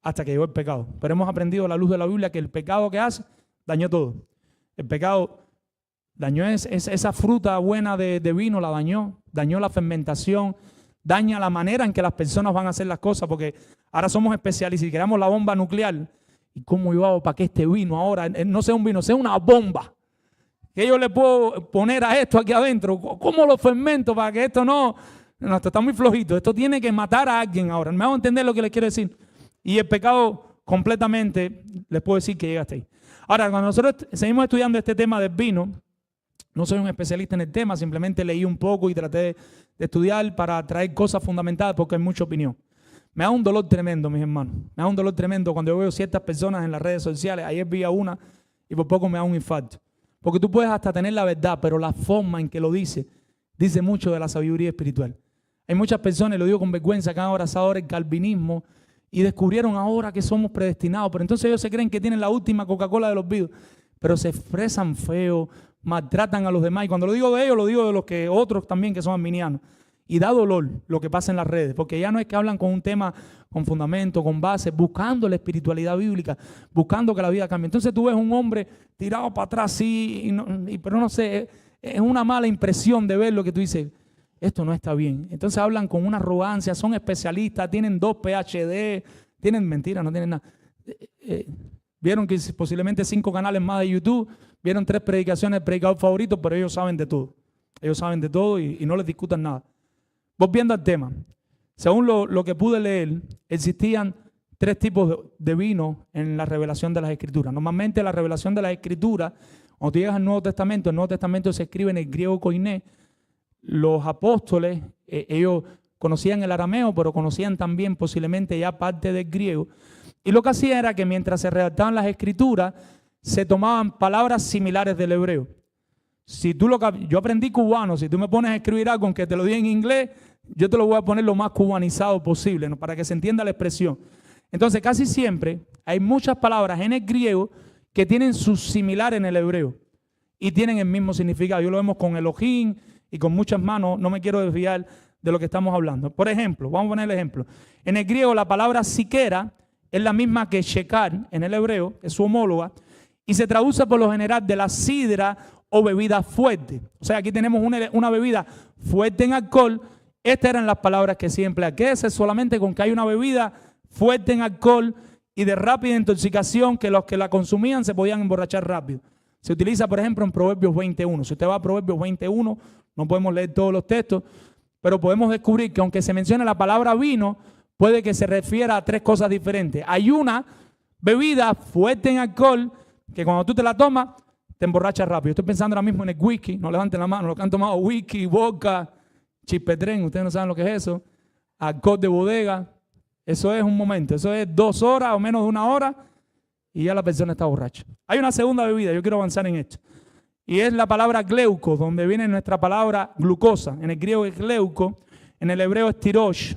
Hasta que llegó el pecado. Pero hemos aprendido a la luz de la Biblia que el pecado que hace dañó todo. El pecado dañó esa fruta buena de vino, la dañó la fermentación, daña la manera en que las personas van a hacer las cosas, porque ahora somos especialistas y creamos la bomba nuclear. ¿Y cómo yo hago para que este vino ahora no sea un vino, sea una bomba? ¿Qué yo le puedo poner a esto aquí adentro? ¿Cómo lo fermento para que esto no? No, esto está muy flojito. Esto tiene que matar a alguien ahora. ¿Me hago entender lo que les quiero decir? Y el pecado completamente, les puedo decir que llega hasta ahí. Ahora, cuando nosotros seguimos estudiando este tema del vino, No soy un especialista en el tema, simplemente leí un poco y traté de estudiar para traer cosas fundamentadas porque hay mucha opinión. Me da un dolor tremendo, mis hermanos. Me da un dolor tremendo cuando yo veo ciertas personas en las redes sociales. Ayer vi a una y por poco me da un infarto. Porque tú puedes hasta tener la verdad, pero la forma en que lo dice mucho de la sabiduría espiritual. Hay muchas personas, y lo digo con vergüenza, que han abrazado ahora el calvinismo y descubrieron ahora que somos predestinados. Pero entonces ellos se creen que tienen la última Coca-Cola de los vidrios. Pero se expresan feo, maltratan a los demás. Y cuando lo digo de ellos, lo digo de los que otros también que son arminianos. Y da dolor lo que pasa en las redes, porque ya no es que hablan con un tema, con fundamento, con base, buscando la espiritualidad bíblica, buscando que la vida cambie. Entonces tú ves un hombre tirado para atrás, sí, pero no sé, es una mala impresión de ver lo que tú dices, esto no está bien. Entonces hablan con una arrogancia, son especialistas, tienen 2 PhD, tienen mentiras, no tienen nada. Vieron que posiblemente 5 canales más de YouTube, vieron 3 predicaciones del predicador favorito, pero ellos saben de todo. Ellos saben de todo y no les discutan nada. Volviendo al tema, según lo que pude leer, existían 3 tipos de vino en la revelación de las Escrituras. Normalmente la revelación de las Escrituras, cuando tú llegas al Nuevo Testamento, el Nuevo Testamento se escribe en el griego koiné. Los apóstoles, ellos conocían el arameo, pero conocían también posiblemente ya parte del griego. Y lo que hacían era que mientras se redactaban las Escrituras, se tomaban palabras similares del hebreo. Yo aprendí cubano, si tú me pones a escribir algo aunque te lo diga en inglés, yo te lo voy a poner lo más cubanizado posible, ¿no? Para que se entienda la expresión. Entonces casi siempre hay muchas palabras en el griego que tienen su similar en el hebreo y tienen el mismo significado. Yo lo vemos con Elohim y con muchas manos, no me quiero desviar de lo que estamos hablando. Por ejemplo, vamos a poner el ejemplo. En el griego la palabra siquera es la misma que shekar en el hebreo, es su homóloga, y se traduce por lo general de la sidra o bebida fuerte. O sea, aquí tenemos una bebida fuerte en alcohol. Estas eran las palabras que siempre quédese solamente con que hay una bebida fuerte en alcohol y de rápida intoxicación que los que la consumían se podían emborrachar rápido. Se utiliza, por ejemplo, en Proverbios 21. Si usted va a Proverbios 21, no podemos leer todos los textos, pero podemos descubrir que aunque se mencione la palabra vino, puede que se refiera a 3 cosas diferentes. Hay una bebida fuerte en alcohol que cuando tú te la tomas, te emborrachas rápido. Estoy pensando ahora mismo en el whisky. No levanten la mano. Los que han tomado whisky, vodka, chispetren. Ustedes no saben lo que es eso. Alcohol de bodega. Eso es un momento. Eso es 2 horas o menos de 1 hora y ya la persona está borracha. Hay una segunda bebida. Yo quiero avanzar en esto. Y es la palabra gleuco, donde viene nuestra palabra glucosa. En el griego es gleuco. En el hebreo es tirosh.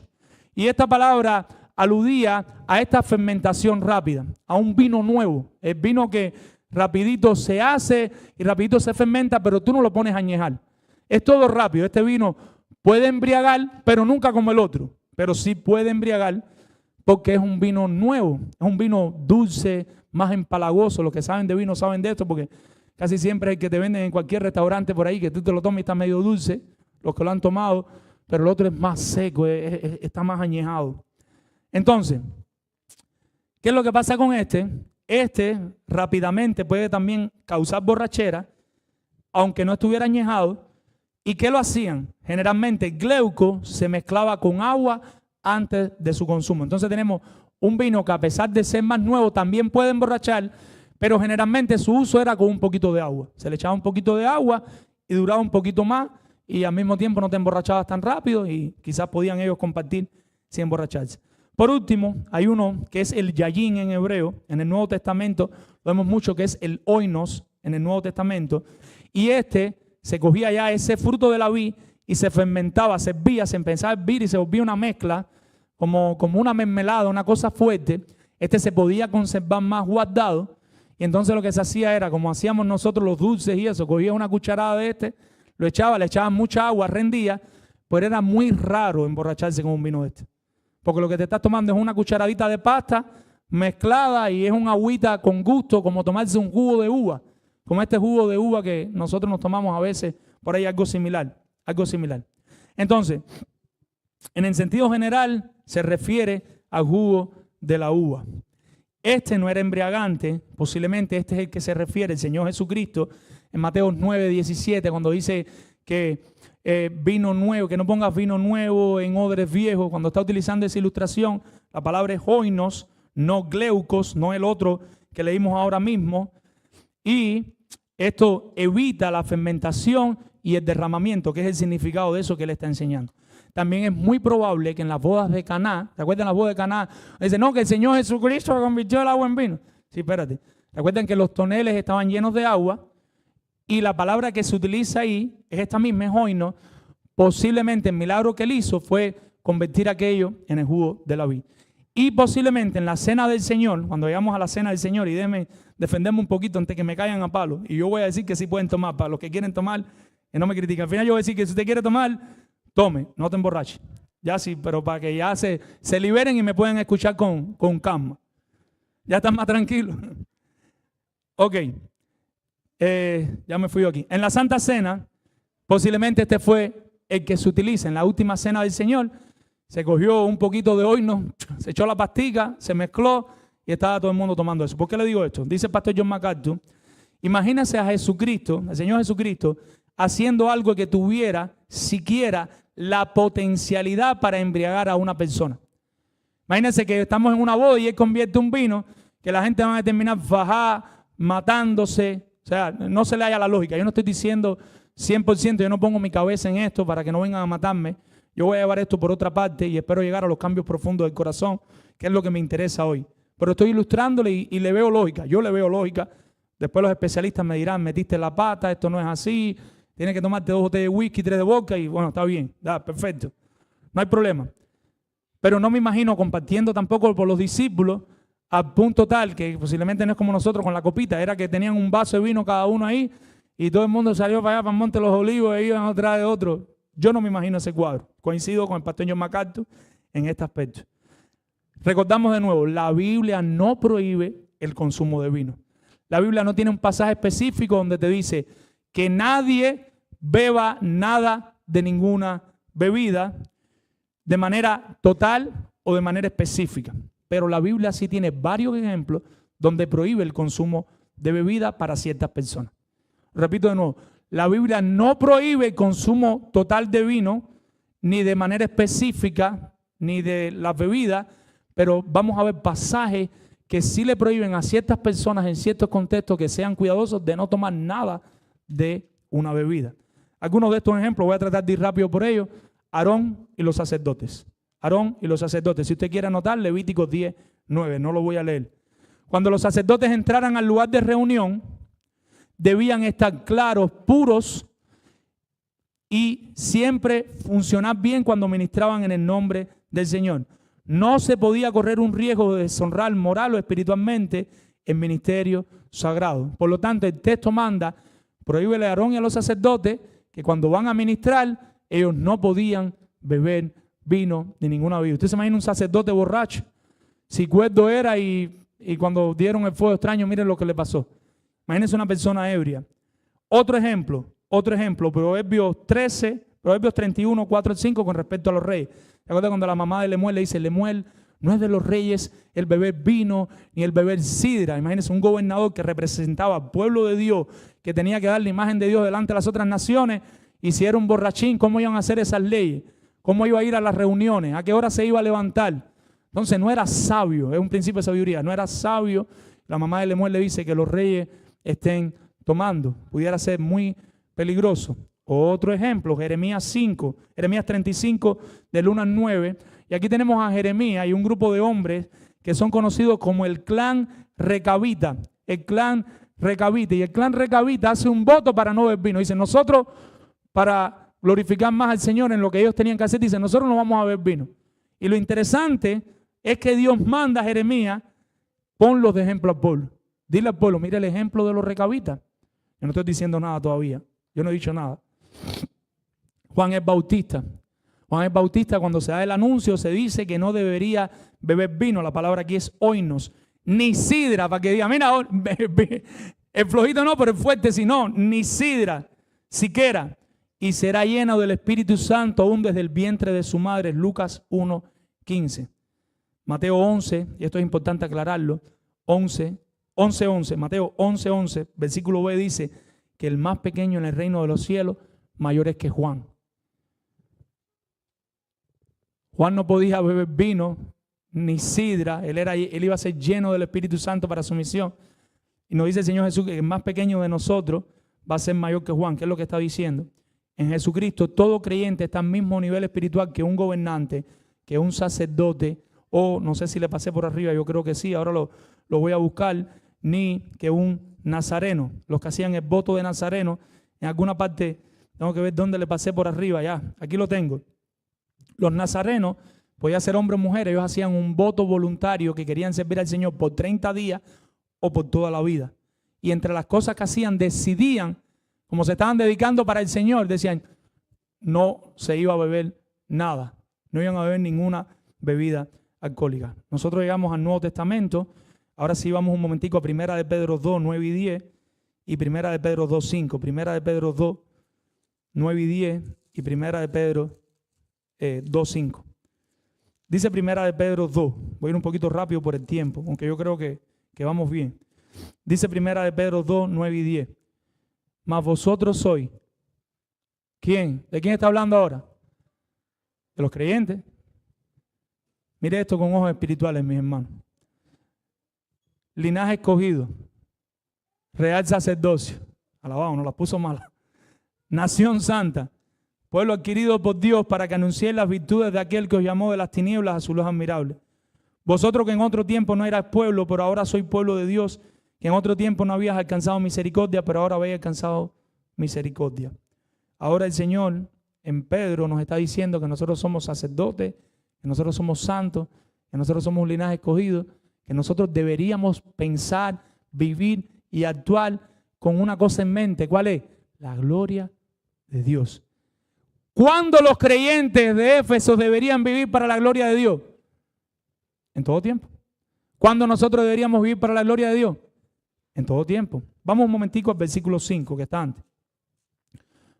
Y esta palabra aludía a esta fermentación rápida, a un vino nuevo. El vino que rapidito se hace y rapidito se fermenta, pero tú no lo pones a añejar. Es todo rápido. Este vino puede embriagar, pero nunca como el otro. Pero sí puede embriagar porque es un vino nuevo. Es un vino dulce, más empalagoso. Los que saben de vino saben de esto porque casi siempre es el que te venden en cualquier restaurante por ahí, que tú te lo tomas y está medio dulce, los que lo han tomado, pero el otro es más seco, está más añejado. Entonces, ¿qué es lo que pasa con este? Este rápidamente puede también causar borrachera, aunque no estuviera añejado. ¿Y qué lo hacían? Generalmente el gleuco se mezclaba con agua antes de su consumo. Entonces tenemos un vino que a pesar de ser más nuevo también puede emborrachar, pero generalmente su uso era con un poquito de agua. Se le echaba un poquito de agua y duraba un poquito más y al mismo tiempo no te emborrachabas tan rápido y quizás podían ellos compartir sin emborracharse. Por último, hay uno que es el yayin en hebreo. En el Nuevo Testamento lo vemos mucho, que es el oinos en el Nuevo Testamento. Y se cogía ya ese fruto de la vid y se fermentaba, se hervía, se empezaba a hervir y se volvía una mezcla, como una mermelada, una cosa fuerte. Se podía conservar más guardado. Y entonces lo que se hacía era, como hacíamos nosotros los dulces y eso, cogía una cucharada de lo echaba, le echaban mucha agua, rendía, pero era muy raro emborracharse con un vino de este. Porque lo que te estás tomando es una cucharadita de pasta mezclada y es una agüita con gusto, como tomarse un jugo de uva. Como este jugo de uva que nosotros nos tomamos a veces, por ahí algo similar. Entonces, en el sentido general, se refiere al jugo de la uva. Este no era embriagante, posiblemente este es el que se refiere el Señor Jesucristo en Mateo 9:17, cuando dice que vino nuevo, que no pongas vino nuevo en odres viejos. Cuando está utilizando esa ilustración, la palabra es oinos, no gleucos, no el otro que leímos ahora mismo. Y Esto evita la fermentación y el derramamiento, que es el significado de eso que él está enseñando. También es muy probable que en las bodas de Caná, ¿se acuerdan las bodas de Caná? Dice, no, que el Señor Jesucristo convirtió el agua en vino. Sí, espérate. Recuerden que los toneles estaban llenos de agua y la palabra que se utiliza ahí es esta misma, es oino. Posiblemente el milagro que él hizo fue convertir aquello en el jugo de la vid. Y posiblemente en la cena del Señor, cuando llegamos a la cena del Señor, y déjenme defenderme un poquito antes que me caigan a palo, y yo voy a decir que sí pueden tomar, para los que quieren tomar, que no me critiquen. Al final yo voy a decir que si usted quiere tomar, tome, no te emborrache. Ya sí, pero para que ya se liberen y me puedan escuchar con calma. Ya están más tranquilos. Ok, ya me fui yo aquí. En la Santa Cena, posiblemente este fue el que se utiliza en la última cena del Señor. Se cogió un poquito de oino, se echó la pastica, se mezcló y estaba todo el mundo tomando eso. ¿Por qué le digo esto? Dice el pastor John MacArthur, imagínese a Jesucristo, al Señor Jesucristo, haciendo algo que tuviera siquiera la potencialidad para embriagar a una persona. Imagínense que estamos en una boda y él convierte un vino, que la gente va a terminar fajada, matándose. O sea, no se le haya la lógica. Yo no estoy diciendo 100%, yo no pongo mi cabeza en esto para que no vengan a matarme. Yo voy a llevar esto por otra parte y espero llegar a los cambios profundos del corazón, que es lo que me interesa hoy. Pero estoy ilustrándole y le veo lógica. Yo le veo lógica. Después los especialistas me dirán, metiste la pata, esto no es así, tienes que tomarte 2 botellas de whisky, 3 de vodka y bueno, está bien, perfecto. No hay problema. Pero no me imagino compartiendo tampoco por los discípulos al punto tal que posiblemente no es como nosotros con la copita, era que tenían un vaso de vino cada uno ahí y todo el mundo salió para allá, para el Monte de los Olivos e iban atrás de otro. Yo no me imagino ese cuadro. Coincido con el pastor John MacArthur en este aspecto. Recordamos de nuevo, la Biblia no prohíbe el consumo de vino. La Biblia no tiene un pasaje específico donde te dice que nadie beba nada de ninguna bebida de manera total o de manera específica. Pero la Biblia sí tiene varios ejemplos donde prohíbe el consumo de bebida para ciertas personas. Repito de nuevo, la Biblia no prohíbe el consumo total de vino, ni de manera específica, ni de las bebidas, pero vamos a ver pasajes que sí le prohíben a ciertas personas en ciertos contextos que sean cuidadosos de no tomar nada de una bebida. Algunos de estos ejemplos, voy a tratar de ir rápido por ellos. Aarón y los sacerdotes. Aarón y los sacerdotes. Si usted quiere anotar, Levíticos 10:9, no lo voy a leer. Cuando los sacerdotes entraran al lugar de reunión, debían estar claros, puros y siempre funcionar bien cuando ministraban en el nombre del Señor. No se podía correr un riesgo de deshonrar moral o espiritualmente el ministerio sagrado. Por lo tanto, el texto manda, prohíbele a Aarón y a los sacerdotes que cuando van a ministrar, ellos no podían beber vino ni ninguna bebida. ¿Usted se imagina un sacerdote borracho? Si cuerdo era y cuando dieron el fuego extraño, miren lo que le pasó. Imagínense una persona ebria. Otro ejemplo, Proverbios 31, 4 al 5 con respecto a los reyes. ¿Se acuerdan cuando la mamá de Lemuel le dice, Lemuel, no es de los reyes el beber vino ni el beber sidra? Imagínense un gobernador que representaba al pueblo de Dios, que tenía que dar la imagen de Dios delante de las otras naciones, y si era un borrachín, ¿cómo iban a hacer esas leyes? ¿Cómo iba a ir a las reuniones? ¿A qué hora se iba a levantar? Entonces no era sabio, es un principio de sabiduría, no era sabio. La mamá de Lemuel le dice que los reyes estén tomando, pudiera ser muy peligroso. Otro ejemplo, Jeremías 35, del 1 al 9. Y aquí tenemos a Jeremías y un grupo de hombres que son conocidos como el clan Recabita. El clan Recabita. Y el clan Recabita hace un voto para no beber vino. Dice, nosotros, para glorificar más al Señor en lo que ellos tenían que hacer, dice, nosotros no vamos a beber vino. Y lo interesante es que Dios manda a Jeremías, ponlos de ejemplo al pueblo. Dile al pueblo, mire el ejemplo de los recabitas. Yo no estoy diciendo nada todavía. Yo no he dicho nada. Juan el Bautista, cuando se da el anuncio, se dice que no debería beber vino. La palabra aquí es oinos, ni sidra, para que diga, mira, el flojito no, pero el fuerte si no, ni sidra, siquiera. Y será lleno del Espíritu Santo aún desde el vientre de su madre. Lucas 1:15. Mateo 11, y esto es importante aclararlo, 11, Mateo 11, versículo B dice que el más pequeño en el reino de los cielos mayor es que Juan. Juan no podía beber vino ni sidra, él iba a ser lleno del Espíritu Santo para su misión. Y nos dice el Señor Jesús que el más pequeño de nosotros va a ser mayor que Juan. ¿Qué es lo que está diciendo? En Jesucristo todo creyente está al mismo nivel espiritual que un gobernante, que un sacerdote, o no sé si le pasé por arriba, yo creo que sí, ahora lo voy a buscar, ni que un nazareno. Los que hacían el voto de nazareno, en alguna parte tengo que ver dónde le pasé por arriba, ya, aquí lo tengo. Los nazarenos, podía ser hombre o mujer, ellos hacían un voto voluntario que querían servir al Señor por 30 días o por toda la vida. Y entre las cosas que hacían, decidían, como se estaban dedicando para el Señor, decían, no se iba a beber nada, no iban a beber ninguna bebida alcohólica. Nosotros llegamos al Nuevo Testamento, ahora sí vamos un momentico a Primera de Pedro 2, 9 y 10 y Primera de Pedro 2, 5. Primera de Pedro 2, 9 y 10 y Primera de Pedro 2, 5. Dice Primera de Pedro 2, voy a ir un poquito rápido por el tiempo, aunque yo creo que vamos bien. Dice Primera de Pedro 2, 9 y 10. Mas vosotros sois, ¿quién? ¿De quién está hablando ahora? De los creyentes. Mire esto con ojos espirituales, mis hermanos. Linaje escogido, real sacerdocio, alabado, nos la puso mala. Nación santa, pueblo adquirido por Dios para que anunciéis las virtudes de aquel que os llamó de las tinieblas a su luz admirable. Vosotros que en otro tiempo no erais pueblo, pero ahora sois pueblo de Dios, que en otro tiempo no habías alcanzado misericordia, pero ahora habéis alcanzado misericordia. Ahora el Señor en Pedro nos está diciendo que nosotros somos sacerdotes, que nosotros somos santos, que nosotros somos un linaje escogido, que nosotros deberíamos pensar, vivir y actuar con una cosa en mente. ¿Cuál es? La gloria de Dios. ¿Cuándo los creyentes de Éfeso deberían vivir para la gloria de Dios? En todo tiempo. ¿Cuándo nosotros deberíamos vivir para la gloria de Dios? En todo tiempo. Vamos un momentico al versículo 5 que está antes.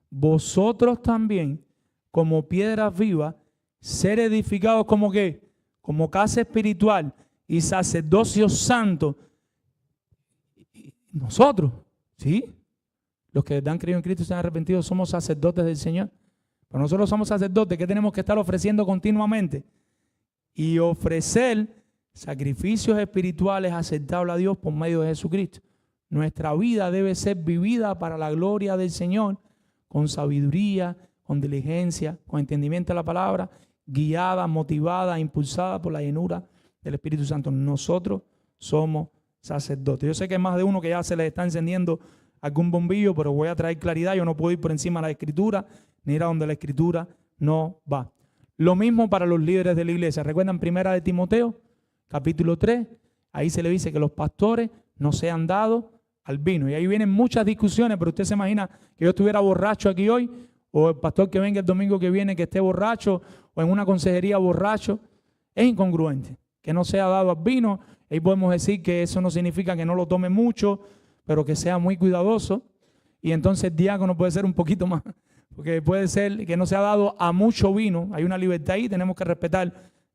Vosotros también, como piedras vivas, ser edificados como ¿qué? Como casa espiritual y sacerdocio santo. Nosotros, ¿sí? Los que han creído en Cristo y se han arrepentido somos sacerdotes del Señor. Pero nosotros somos sacerdotes que tenemos que estar ofreciendo continuamente y ofrecer sacrificios espirituales aceptables a Dios por medio de Jesucristo. Nuestra vida debe ser vivida para la gloria del Señor, con sabiduría, con diligencia, con entendimiento de la palabra, guiada, motivada, impulsada por la llenura del Espíritu Santo. Nosotros somos sacerdotes. Yo sé que hay más de uno que ya se les está encendiendo algún bombillo, pero voy a traer claridad. Yo no puedo ir por encima de la Escritura, ni ir a donde la Escritura no va. Lo mismo para los líderes de la iglesia. ¿Recuerdan Primera de Timoteo, capítulo 3? Ahí se le dice que los pastores no sean dados al vino. Y ahí vienen muchas discusiones, pero usted se imagina que yo estuviera borracho aquí hoy, o el pastor que venga el domingo que viene que esté borracho, o en una consejería borracho. Es incongruente que no sea dado al vino. Ahí podemos decir que eso no significa que no lo tome mucho, pero que sea muy cuidadoso. Y entonces el diácono puede ser un poquito más, porque puede ser que no sea dado a mucho vino. Hay una libertad ahí, tenemos que respetar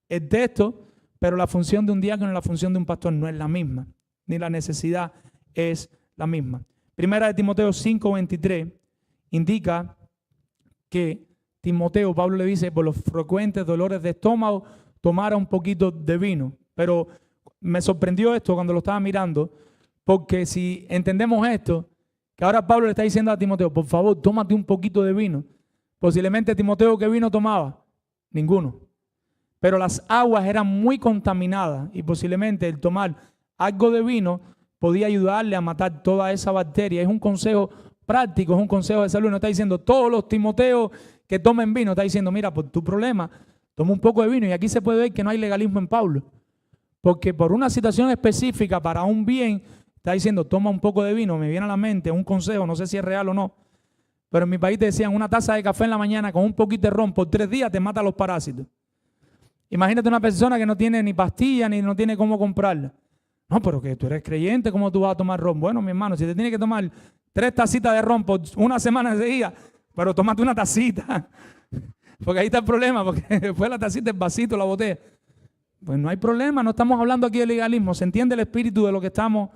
el texto, pero la función de un diácono y la función de un pastor no es la misma, ni la necesidad es la misma. Primera de Timoteo 5:23 indica que Timoteo, Pablo le dice, por los frecuentes dolores de estómago, tomara un poquito de vino. Pero me sorprendió esto cuando lo estaba mirando, porque si entendemos esto, que ahora Pablo le está diciendo a Timoteo, por favor, tómate un poquito de vino. Posiblemente Timoteo, ¿qué vino tomaba? Ninguno. Pero las aguas eran muy contaminadas y posiblemente el tomar algo de vino podía ayudarle a matar toda esa bacteria. Es un consejo práctico, es un consejo de salud. No está diciendo todos los Timoteos que tomen vino. Está diciendo, mira, por tu problema, toma un poco de vino. Y aquí se puede ver que no hay legalismo en Pablo. Porque por una situación específica, para un bien, está diciendo, toma un poco de vino. Me viene a la mente un consejo, no sé si es real o no. Pero en mi país te decían, una taza de café en la mañana con un poquito de ron por 3 días te mata los parásitos. Imagínate una persona que no tiene ni pastilla ni no tiene cómo comprarla. No, pero que tú eres creyente, ¿cómo tú vas a tomar ron? Bueno, mi hermano, si te tienes que tomar 3 tacitas de ron por una semana seguida, pero tómate una tacita. Porque ahí está el problema, porque después la tacita, el vasito, la botella. Pues no hay problema, no estamos hablando aquí de legalismo. Se entiende el espíritu de lo que estamos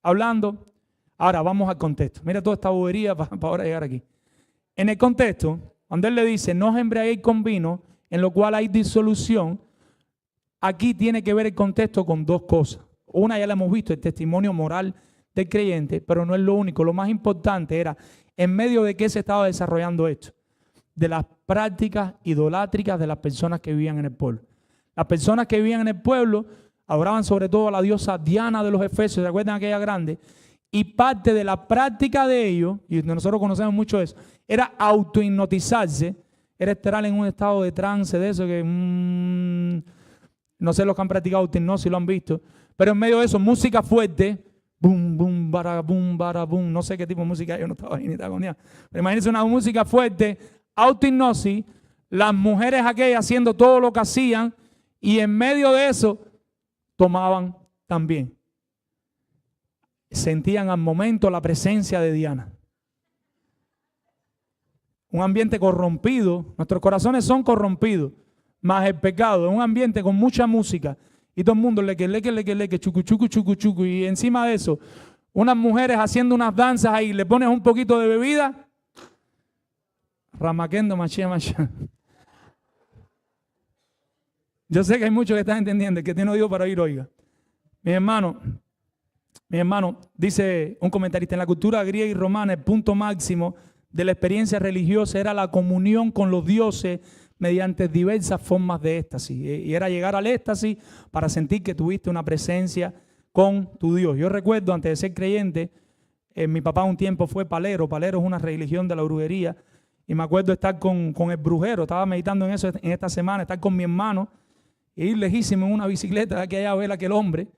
hablando. Ahora vamos al contexto. Mira toda esta bobería para ahora llegar aquí. En el contexto, cuando él le dice, no os embriaguéis con vino, en lo cual hay disolución, aquí tiene que ver el contexto con 2 cosas. Una ya la hemos visto, el testimonio moral del creyente, pero no es lo único. Lo más importante era en medio de qué se estaba desarrollando esto, de las prácticas idolátricas de las personas que vivían en el pueblo. Las personas que vivían en el pueblo adoraban sobre todo a la diosa Diana de los Efesios, ¿se acuerdan aquella grande? Y parte de la práctica de ellos, y nosotros conocemos mucho eso, era autohipnotizarse, era estar en un estado de trance de eso que no sé los que han practicado autohipnosis, lo han visto, pero en medio de eso, música fuerte, boom, boom, bara, boom, no sé qué tipo de música, yo no estaba ahí ni estaba con ella. Pero imagínense una música fuerte, autohipnosis, las mujeres aquellas haciendo todo lo que hacían y en medio de eso tomaban también. Sentían al momento la presencia de Diana. Un ambiente corrompido, nuestros corazones son corrompidos, más el pecado, un ambiente con mucha música y todo el mundo leque, chucu, chucu, chucu, chucu, y encima de eso, unas mujeres haciendo unas danzas ahí, le pones un poquito de bebida, ramaquendo, machía. Yo sé que hay muchos que están entendiendo, el que tiene oído para oír, oiga. Mi hermano, dice un comentarista, en la cultura griega y romana el punto máximo de la experiencia religiosa era la comunión con los dioses mediante diversas formas de éxtasis. Y era llegar al éxtasis para sentir que tuviste una presencia con tu Dios. Yo recuerdo, antes de ser creyente, mi papá un tiempo fue palero. Palero es una religión de la brujería. Y me acuerdo estar con el brujero. Estaba meditando en eso en esta semana, estar con mi hermano e ir lejísimo en una bicicleta de aquí allá a ver a aquel hombre.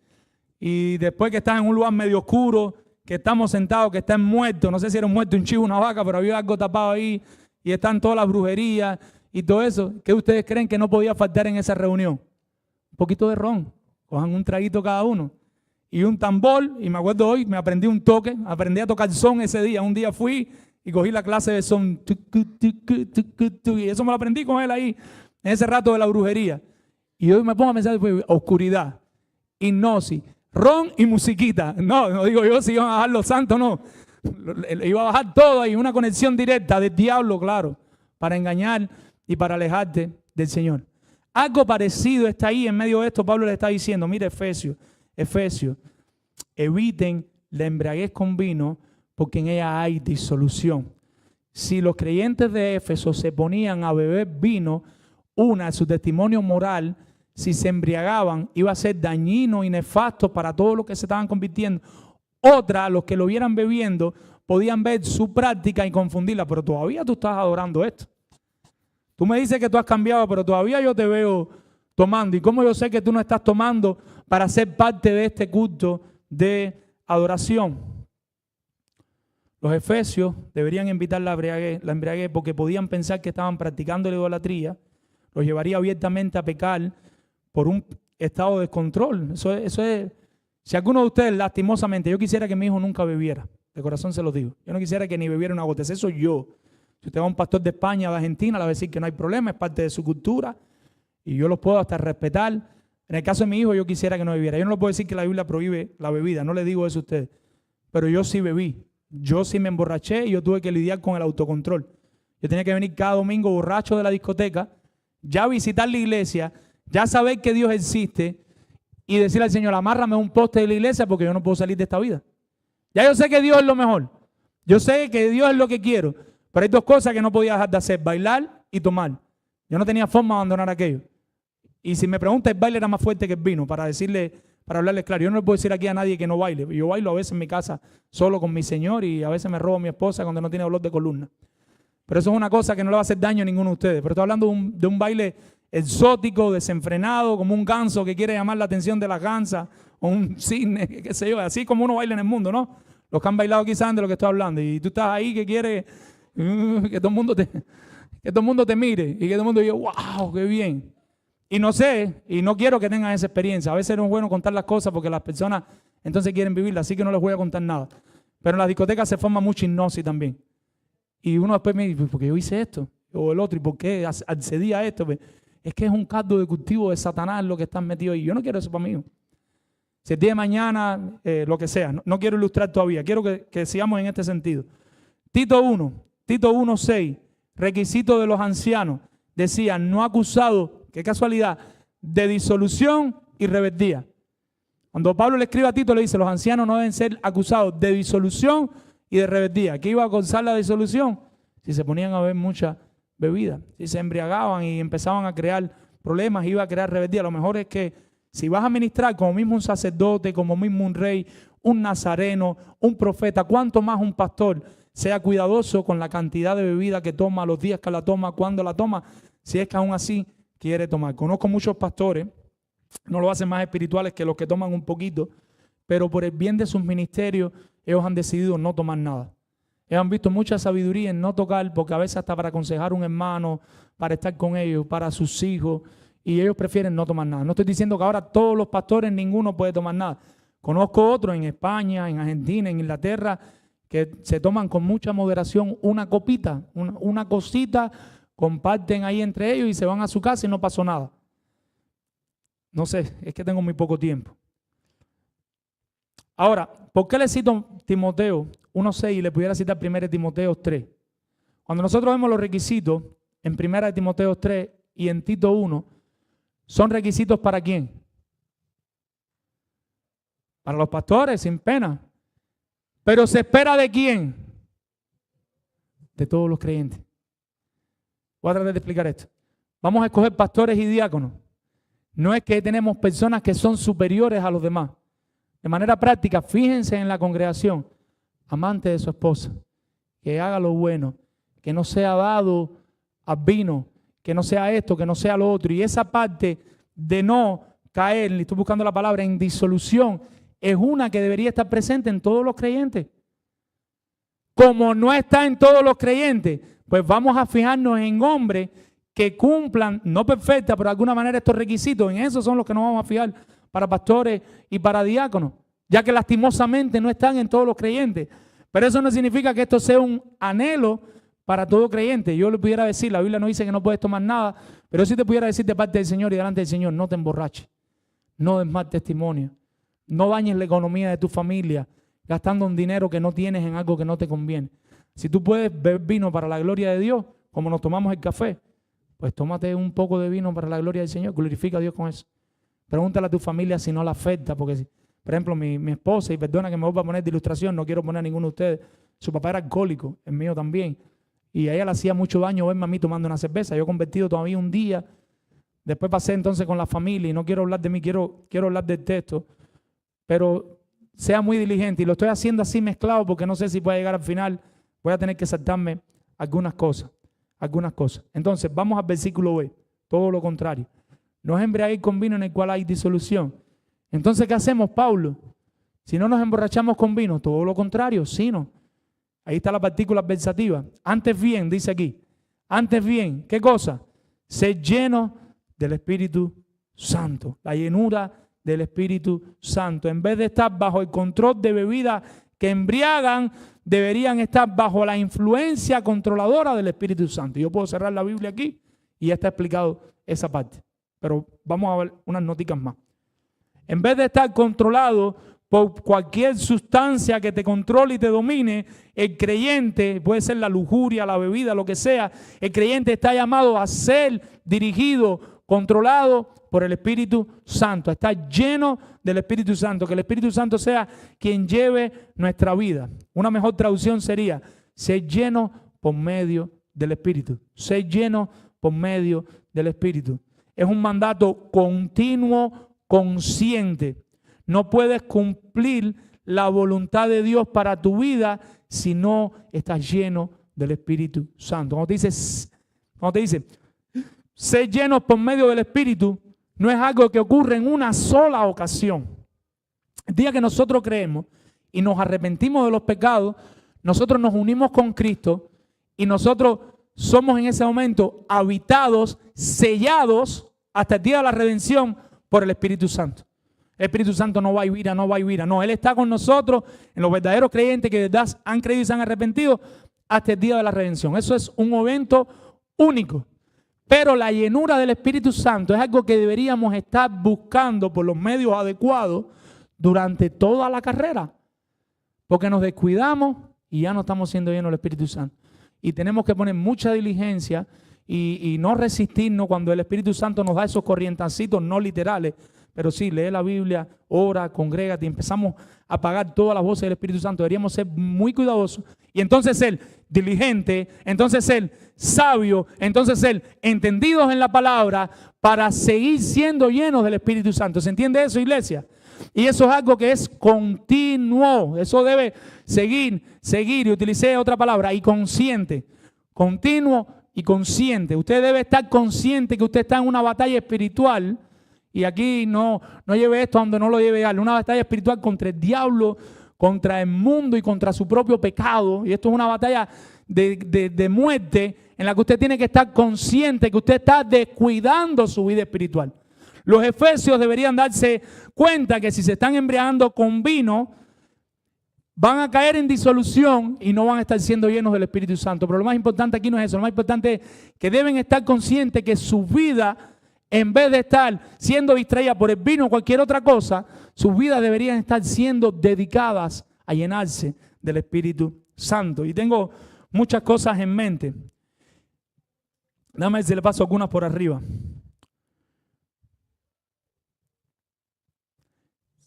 Y después que estás en un lugar medio oscuro, que estamos sentados, que están muertos, no sé si era un muerto, un chivo, una vaca, pero había algo tapado ahí, y están todas las brujerías y todo eso. ¿Qué ustedes creen que no podía faltar en esa reunión? Un poquito de ron, cojan un traguito cada uno, y un tambor, y me acuerdo hoy, me aprendí un toque, aprendí a tocar son ese día. Un día fui y cogí la clase de son, y eso me lo aprendí con él ahí, en ese rato de la brujería. Y hoy me pongo a pensar después, oscuridad, hipnosis, ron y musiquita. No digo yo si iban a bajar los santos, no. Iba a bajar todo ahí, una conexión directa del diablo, claro, para engañar y para alejarte del Señor. Algo parecido está ahí en medio de esto. Pablo le está diciendo, mire Efesios, eviten la embriaguez con vino porque en ella hay disolución. Si los creyentes de Éfeso se ponían a beber vino, su testimonio moral, si se embriagaban, iba a ser dañino y nefasto para todos los que se estaban convirtiendo. Otra, los que lo vieran bebiendo, podían ver su práctica y confundirla, pero todavía tú estás adorando esto. Tú me dices que tú has cambiado, pero todavía yo te veo tomando. ¿Y cómo yo sé que tú no estás tomando para ser parte de este culto de adoración? Los efesios deberían evitar la embriaguez porque podían pensar que estaban practicando la idolatría. Los llevaría abiertamente a pecar por un estado de descontrol. Eso es. Si alguno de ustedes, lastimosamente, yo quisiera que mi hijo nunca bebiera, de corazón se lo digo. Yo no quisiera que ni bebiera una gota. Eso yo. Si usted va a un pastor de España o de Argentina, le va a decir que no hay problema, es parte de su cultura y yo los puedo hasta respetar. En el caso de mi hijo, yo quisiera que no bebiera. Yo no le puedo decir que la Biblia prohíbe la bebida, no le digo eso a ustedes. Pero yo sí bebí. Yo sí me emborraché y yo tuve que lidiar con el autocontrol. Yo tenía que venir cada domingo borracho de la discoteca, ya visitar la iglesia, ya saber que Dios existe y decirle al Señor, amárrame un poste de la iglesia porque yo no puedo salir de esta vida. Ya yo sé que Dios es lo mejor. Yo sé que Dios es lo que quiero. Pero hay dos cosas que no podía dejar de hacer, bailar y tomar. Yo no tenía forma de abandonar aquello. Y si me pregunta, el baile era más fuerte que el vino, para hablarles claro. Yo no le puedo decir aquí a nadie que no baile. Yo bailo a veces en mi casa solo con mi Señor y a veces me robo a mi esposa cuando no tiene dolor de columna. Pero eso es una cosa que no le va a hacer daño a ninguno de ustedes. Pero estoy hablando de un baile exótico, desenfrenado, como un ganso que quiere llamar la atención de las gansas, o un cisne, qué sé yo, así como uno baila en el mundo, ¿no? Los que han bailado quizás saben de lo que estoy hablando. Y tú estás ahí que quieres que todo el mundo te mire y que todo el mundo diga, wow, qué bien. Y no sé, y no quiero que tengan esa experiencia. A veces no es bueno contar las cosas porque las personas entonces quieren vivirlas, así que no les voy a contar nada. Pero en las discotecas se forma mucha hipnosis también. Y uno después me dice, ¿por qué yo hice esto? O el otro, ¿y por qué accedí a esto? Es que es un caldo de cultivo de Satanás lo que están metidos ahí. Yo no quiero eso para mí. Si el día de mañana, lo que sea, no quiero ilustrar todavía, quiero que sigamos en este sentido. Tito 1:6, requisito de los ancianos, decía, no acusado, qué casualidad, de disolución y rebeldía. Cuando Pablo le escribe a Tito, le dice, los ancianos no deben ser acusados de disolución y de rebeldía. ¿Qué iba a causar la disolución? Si se ponían a beber mucha bebida, si se embriagaban y empezaban a crear problemas, iba a crear rebeldía. Lo mejor es que si vas a ministrar como mismo un sacerdote, como mismo un rey, un nazareno, un profeta, cuanto más un pastor, sea cuidadoso con la cantidad de bebida que toma, los días que la toma, cuándo la toma, si es que aún así quiere tomar. Conozco muchos pastores, no lo hacen más espirituales que los que toman un poquito, pero por el bien de sus ministerios, ellos han decidido no tomar nada. Ellos han visto mucha sabiduría en no tocar, porque a veces hasta para aconsejar a un hermano, para estar con ellos, para sus hijos, y ellos prefieren no tomar nada. No estoy diciendo que ahora todos los pastores, ninguno puede tomar nada. Conozco otros en España, en Argentina, en Inglaterra, que se toman con mucha moderación una copita, una cosita, comparten ahí entre ellos y se van a su casa y no pasó nada. No sé, es que tengo muy poco tiempo. Ahora, ¿por qué le cito Timoteo 1:6 y le pudiera citar 1 Timoteo 3? Cuando nosotros vemos los requisitos en 1 Timoteo 3 y en Tito 1, ¿son requisitos para quién? Para los pastores, sin pena. Pero ¿se espera de quién? De todos los creyentes. Voy a tratar de explicar esto. Vamos a escoger pastores y diáconos. No es que tenemos personas que son superiores a los demás. De manera práctica, fíjense en la congregación, amante de su esposa, que haga lo bueno, que no sea dado al vino, que no sea esto, que no sea lo otro. Y esa parte de no caer, estoy buscando la palabra, en disolución, es una que debería estar presente en todos los creyentes. Como no está en todos los creyentes, pues vamos a fijarnos en hombres que cumplan, no perfecta, pero de alguna manera estos requisitos. En esos son los que nos vamos a fijar para pastores y para diáconos, ya que lastimosamente no están en todos los creyentes. Pero eso no significa que esto sea un anhelo para todo creyente. Yo le pudiera decir, la Biblia no dice que no puedes tomar nada, pero sí te pudiera decir de parte del Señor y delante del Señor, no te emborraches, no des mal testimonio, no dañes la economía de tu familia gastando un dinero que no tienes en algo que no te conviene. Si tú puedes beber vino para la gloria de Dios, como nos tomamos el café, pues tómate un poco de vino para la gloria del Señor, glorifica a Dios con eso. Pregúntale a tu familia si no la afecta, porque si, por ejemplo, mi esposa, y perdona que me voy a poner de ilustración, no quiero poner a ninguno de ustedes, su papá era alcohólico, el mío también, y a ella le hacía mucho daño verme a mí tomando una cerveza. Yo he convertido todavía un día, después pasé entonces con la familia, y no quiero hablar de mí, quiero hablar del texto, pero sea muy diligente, y lo estoy haciendo así mezclado, porque no sé si puede llegar al final, voy a tener que saltarme algunas cosas. Entonces, vamos al versículo B, todo lo contrario. No os embriaguéis con vino en el cual hay disolución. Entonces, ¿qué hacemos, Pablo? Si no nos emborrachamos con vino, todo lo contrario, sino. Ahí está la partícula adversativa. Antes bien, dice aquí, antes bien, ¿qué cosa? Ser lleno del Espíritu Santo, la llenura del Espíritu Santo. En vez de estar bajo el control de bebidas que embriagan, deberían estar bajo la influencia controladora del Espíritu Santo. Yo puedo cerrar la Biblia aquí y ya está explicado esa parte. Pero vamos a ver unas noticas más. En vez de estar controlado por cualquier sustancia que te controle y te domine, el creyente, puede ser la lujuria, la bebida, lo que sea, el creyente está llamado a ser dirigido, controlado por el Espíritu Santo, a estar lleno del Espíritu Santo, que el Espíritu Santo sea quien lleve nuestra vida. Una mejor traducción sería ser lleno por medio del Espíritu, ser lleno por medio del Espíritu. Es un mandato continuo, consciente. No puedes cumplir la voluntad de Dios para tu vida si no estás lleno del Espíritu Santo. Cuando te dice ser llenos por medio del Espíritu, no es algo que ocurre en una sola ocasión. El día que nosotros creemos y nos arrepentimos de los pecados, nosotros nos unimos con Cristo y nosotros somos en ese momento habitados, sellados hasta el día de la redención por el Espíritu Santo. El Espíritu Santo no va y vira, no. Él está con nosotros, en los verdaderos creyentes que de verdad han creído y se han arrepentido hasta el día de la redención. Eso es un evento único. Pero la llenura del Espíritu Santo es algo que deberíamos estar buscando por los medios adecuados durante toda la carrera. Porque nos descuidamos y ya no estamos siendo llenos del Espíritu Santo. Y tenemos que poner mucha diligencia y no resistirnos cuando el Espíritu Santo nos da esos corrientacitos no literales, pero sí, lee la Biblia, ora, congrégate y empezamos a apagar todas las voces del Espíritu Santo. Deberíamos ser muy cuidadosos y entonces ser diligente, entonces ser sabio, entonces ser entendidos en la palabra para seguir siendo llenos del Espíritu Santo. ¿Se entiende eso, iglesia? Y eso es algo que es continuo. Eso debe seguir, y utilicé otra palabra, y consciente. Continuo y consciente. Usted debe estar consciente que usted está en una batalla espiritual. Y aquí no lleve esto a donde no lo lleve algo. Una batalla espiritual contra el diablo, contra el mundo y contra su propio pecado. Y esto es una batalla de muerte en la que usted tiene que estar consciente que usted está descuidando su vida espiritual. Los efesios deberían darse cuenta que si se están embriagando con vino, van a caer en disolución y no van a estar siendo llenos del Espíritu Santo. Pero lo más importante aquí no es eso. Lo más importante es que deben estar conscientes que su vida, en vez de estar siendo distraída por el vino o cualquier otra cosa, sus vidas deberían estar siendo dedicadas a llenarse del Espíritu Santo. Y tengo muchas cosas en mente. Déjame ver si le paso algunas por arriba.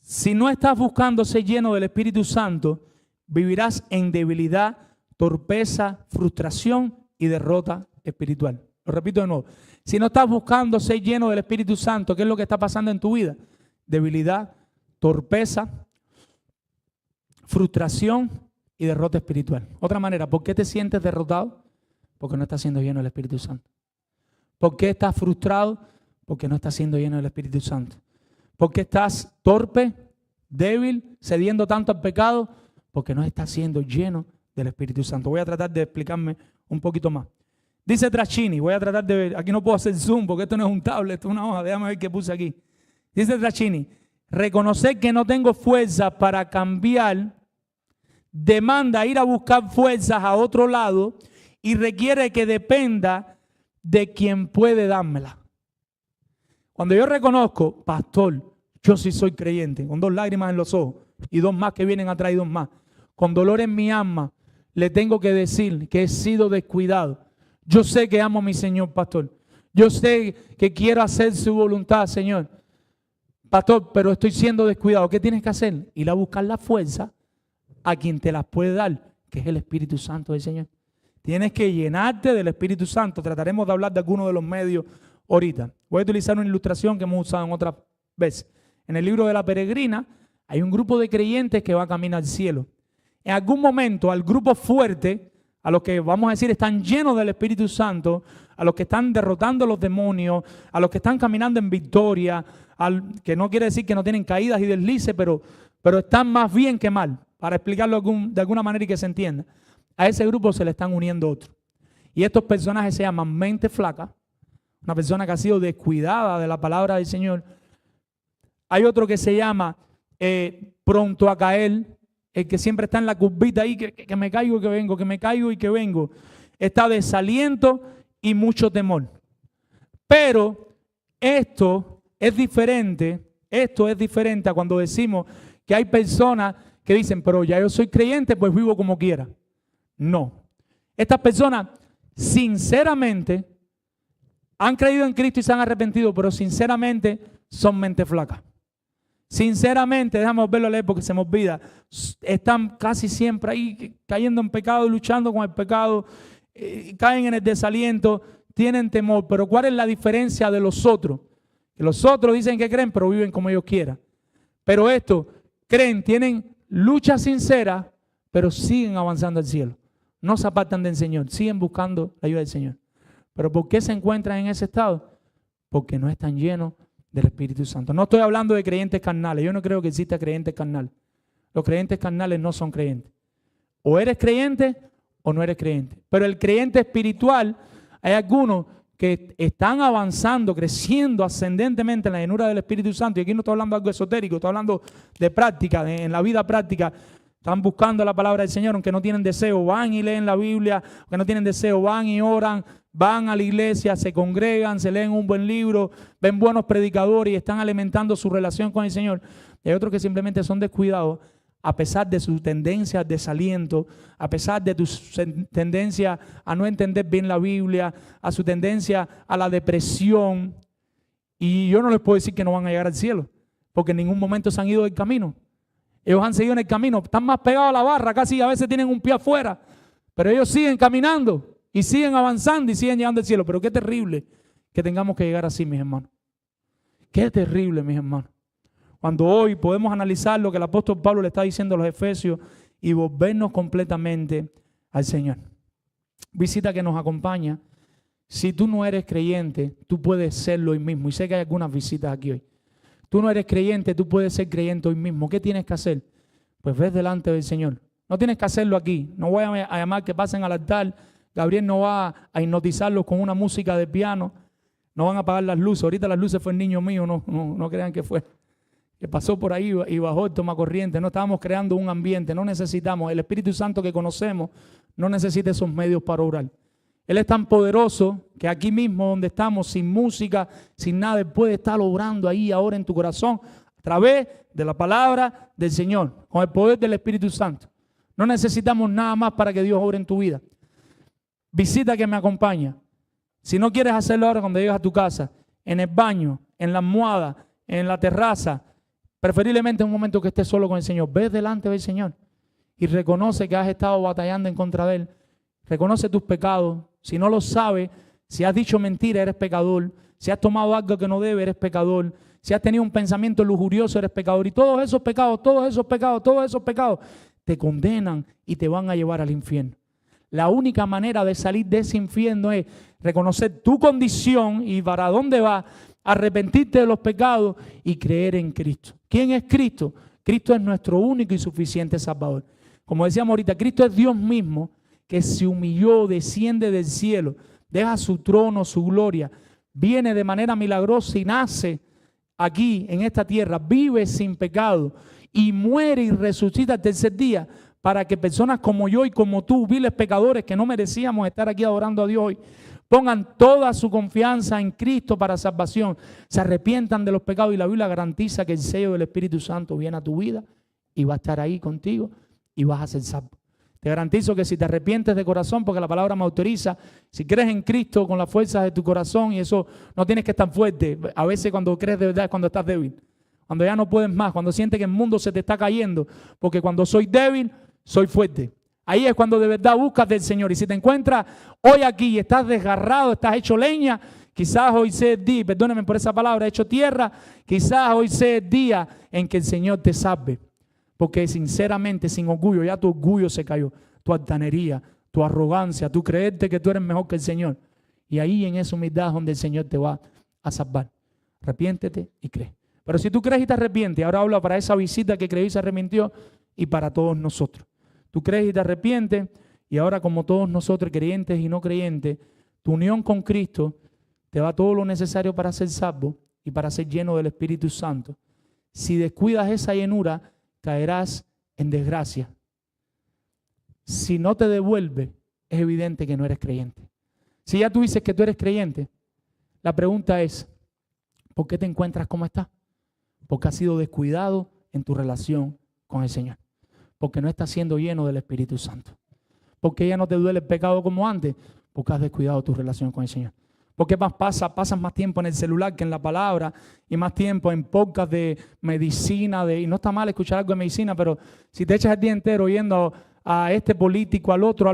Si no estás buscando ser lleno del Espíritu Santo, vivirás en debilidad, torpeza, frustración y derrota espiritual. Lo repito de nuevo. Si no estás buscando ser lleno del Espíritu Santo, ¿qué es lo que está pasando en tu vida? Debilidad, torpeza, frustración y derrota espiritual. Otra manera, ¿por qué te sientes derrotado? Porque no estás siendo lleno del Espíritu Santo. ¿Por qué estás frustrado? Porque no estás siendo lleno del Espíritu Santo. ¿Por qué estás torpe, débil, cediendo tanto al pecado? Porque no estás siendo lleno del Espíritu Santo. Voy a tratar de explicarme un poquito más. Dice Trachini, voy a tratar de ver, aquí no puedo hacer zoom porque esto no es un tablet, esto es una hoja, déjame ver qué puse aquí. Dice Trachini, reconocer que no tengo fuerza para cambiar demanda ir a buscar fuerzas a otro lado y requiere que dependa de quien puede dármela. Cuando yo reconozco, pastor, yo sí soy creyente, con 2 lágrimas en los ojos y 2 más que vienen atrás y 2 más, con dolor en mi alma, le tengo que decir que he sido descuidado. Yo sé que amo a mi Señor, pastor. Yo sé que quiero hacer su voluntad, Señor. Pastor, pero estoy siendo descuidado. ¿Qué tienes que hacer? Ir a buscar la fuerza a quien te las puede dar, que es el Espíritu Santo del Señor. Tienes que llenarte del Espíritu Santo. Trataremos de hablar de algunos de los medios ahorita. Voy a utilizar una ilustración que hemos usado en otras veces. En el libro de la peregrina hay un grupo de creyentes que va camino al cielo. En algún momento al grupo fuerte, a los que vamos a decir están llenos del Espíritu Santo, a los que están derrotando a los demonios, a los que están caminando en victoria, que no quiere decir que no tienen caídas y deslices, pero están más bien que mal, para explicarlo de alguna manera y que se entienda. A ese grupo se le están uniendo otros. Y estos personajes se llaman mente flaca, una persona que ha sido descuidada de la palabra del Señor. Hay otro que se llama pronto a caer, el que siempre está en la curvita ahí, que me caigo y que vengo, que me caigo y que vengo. Está desaliento y mucho temor. Pero esto es diferente a cuando decimos que hay personas que dicen, pero ya yo soy creyente, pues vivo como quiera. No. Estas personas, sinceramente, han creído en Cristo y se han arrepentido, pero sinceramente son mente flaca. Sinceramente, déjame verlo a leer porque se me olvida, están casi siempre ahí cayendo en pecado, luchando con el pecado, caen en el desaliento, tienen temor. Pero ¿cuál es la diferencia de los otros? Que los otros dicen que creen, pero viven como ellos quieran. Pero estos creen, tienen lucha sincera, pero siguen avanzando al cielo. No se apartan del Señor, siguen buscando la ayuda del Señor. ¿Pero por qué se encuentran en ese estado? Porque no están llenos del Espíritu Santo. No estoy hablando de creyentes carnales. Yo no creo que exista creyentes carnales. Los creyentes carnales no son creyentes. O eres creyente o no eres creyente. Pero el creyente espiritual, hay algunos que están avanzando, creciendo ascendentemente en la llenura del Espíritu Santo. Y aquí no estoy hablando de algo esotérico, estoy hablando de práctica, en la vida práctica. Están buscando la palabra del Señor, aunque no tienen deseo, van y leen la Biblia, aunque no tienen deseo, van y oran, van a la iglesia, se congregan, se leen un buen libro, ven buenos predicadores y están alimentando su relación con el Señor. Y hay otros que simplemente son descuidados a pesar de su tendencia al desaliento, a pesar de tu tendencia a no entender bien la Biblia, a su tendencia a la depresión. Y yo no les puedo decir que no van a llegar al cielo. porque en ningún momento se han ido del camino. Ellos han seguido en el camino, están más pegados a la barra, casi a veces tienen un pie afuera, pero ellos siguen caminando y siguen avanzando y siguen llegando al cielo. Pero qué terrible que tengamos que llegar así, mis hermanos. Qué terrible, mis hermanos. Cuando hoy podemos analizar lo que el apóstol Pablo le está diciendo a los efesios y volvernos completamente al Señor. Visita que nos acompaña. Si tú no eres creyente, tú puedes serlo hoy mismo. Y sé que hay algunas visitas aquí hoy. Tú no eres creyente, tú puedes ser creyente hoy mismo. ¿Qué tienes que hacer? Pues ves delante del Señor. No tienes que hacerlo aquí. No voy a llamar que pasen al altar. Gabriel no va a hipnotizarlos con una música de piano. No van a apagar las luces. Ahorita las luces fue el niño mío. No crean que fue. Que pasó por ahí y bajó el tomacorriente. No estábamos creando un ambiente. No necesitamos. El Espíritu Santo que conocemos no necesita esos medios para orar. Él es tan poderoso que aquí mismo donde estamos, sin música, sin nada, Él puede estar obrando ahí ahora en tu corazón a través de la palabra del Señor, con el poder del Espíritu Santo. No necesitamos nada más para que Dios obre en tu vida. Visita que me acompaña. Si no quieres hacerlo ahora cuando llegas a tu casa, en el baño, en la almohada, en la terraza, preferiblemente en un momento que estés solo con el Señor, ve delante del Señor y reconoce que has estado batallando en contra de Él. Reconoce tus pecados. Si no lo sabes, si has dicho mentira, eres pecador. Si has tomado algo que no debe, eres pecador. Si has tenido un pensamiento lujurioso, eres pecador. Y todos esos pecados te condenan y te van a llevar al infierno. La única manera de salir de ese infierno es reconocer tu condición y para dónde vas, arrepentirte de los pecados y creer en Cristo. ¿Quién es Cristo? Cristo es nuestro único y suficiente Salvador. Como decíamos ahorita, Cristo es Dios mismo, que se humilló, desciende del cielo, deja su trono, su gloria, viene de manera milagrosa y nace aquí en esta tierra, vive sin pecado y muere y resucita el tercer día para que personas como yo y como tú, viles pecadores que no merecíamos estar aquí adorando a Dios hoy, pongan toda su confianza en Cristo para salvación, se arrepientan de los pecados y la Biblia garantiza que el sello del Espíritu Santo viene a tu vida y va a estar ahí contigo y vas a ser salvo. Te garantizo que si te arrepientes de corazón, porque la palabra me autoriza, si crees en Cristo con las fuerzas de tu corazón, y eso no tienes que estar fuerte. A veces cuando crees de verdad es cuando estás débil, cuando ya no puedes más, cuando sientes que el mundo se te está cayendo, porque cuando soy débil, soy fuerte. Ahí es cuando de verdad buscas del Señor. Y si te encuentras hoy aquí y estás desgarrado, estás hecho leña, quizás hoy sea el día, perdóname por esa palabra, hecho tierra, quizás hoy sea el día en que el Señor te salve. Porque sinceramente, sin orgullo, ya tu orgullo se cayó, tu altanería, tu arrogancia, tu creerte que tú eres mejor que el Señor. Y ahí en esa humildad es donde el Señor te va a salvar. Arrepiéntete y cree. Pero si tú crees y te arrepientes, ahora hablo para esa visita que creí y se arrepintió y para todos nosotros. Tú crees y te arrepientes y ahora como todos nosotros, creyentes y no creyentes, tu unión con Cristo te da todo lo necesario para ser salvo y para ser lleno del Espíritu Santo. Si descuidas esa llenura, caerás en desgracia. Si no te devuelve, es evidente que no eres creyente. Si ya tú dices que tú eres creyente, la pregunta es, ¿por qué te encuentras como estás? Porque has sido descuidado en tu relación con el Señor. Porque no estás siendo lleno del Espíritu Santo. Porque ya no te duele el pecado como antes, porque has descuidado tu relación con el Señor. Porque pasas más tiempo en el celular que en la palabra y más tiempo en podcast de medicina. Y no está mal escuchar algo de medicina, pero si te echas el día entero oyendo a este político, al otro,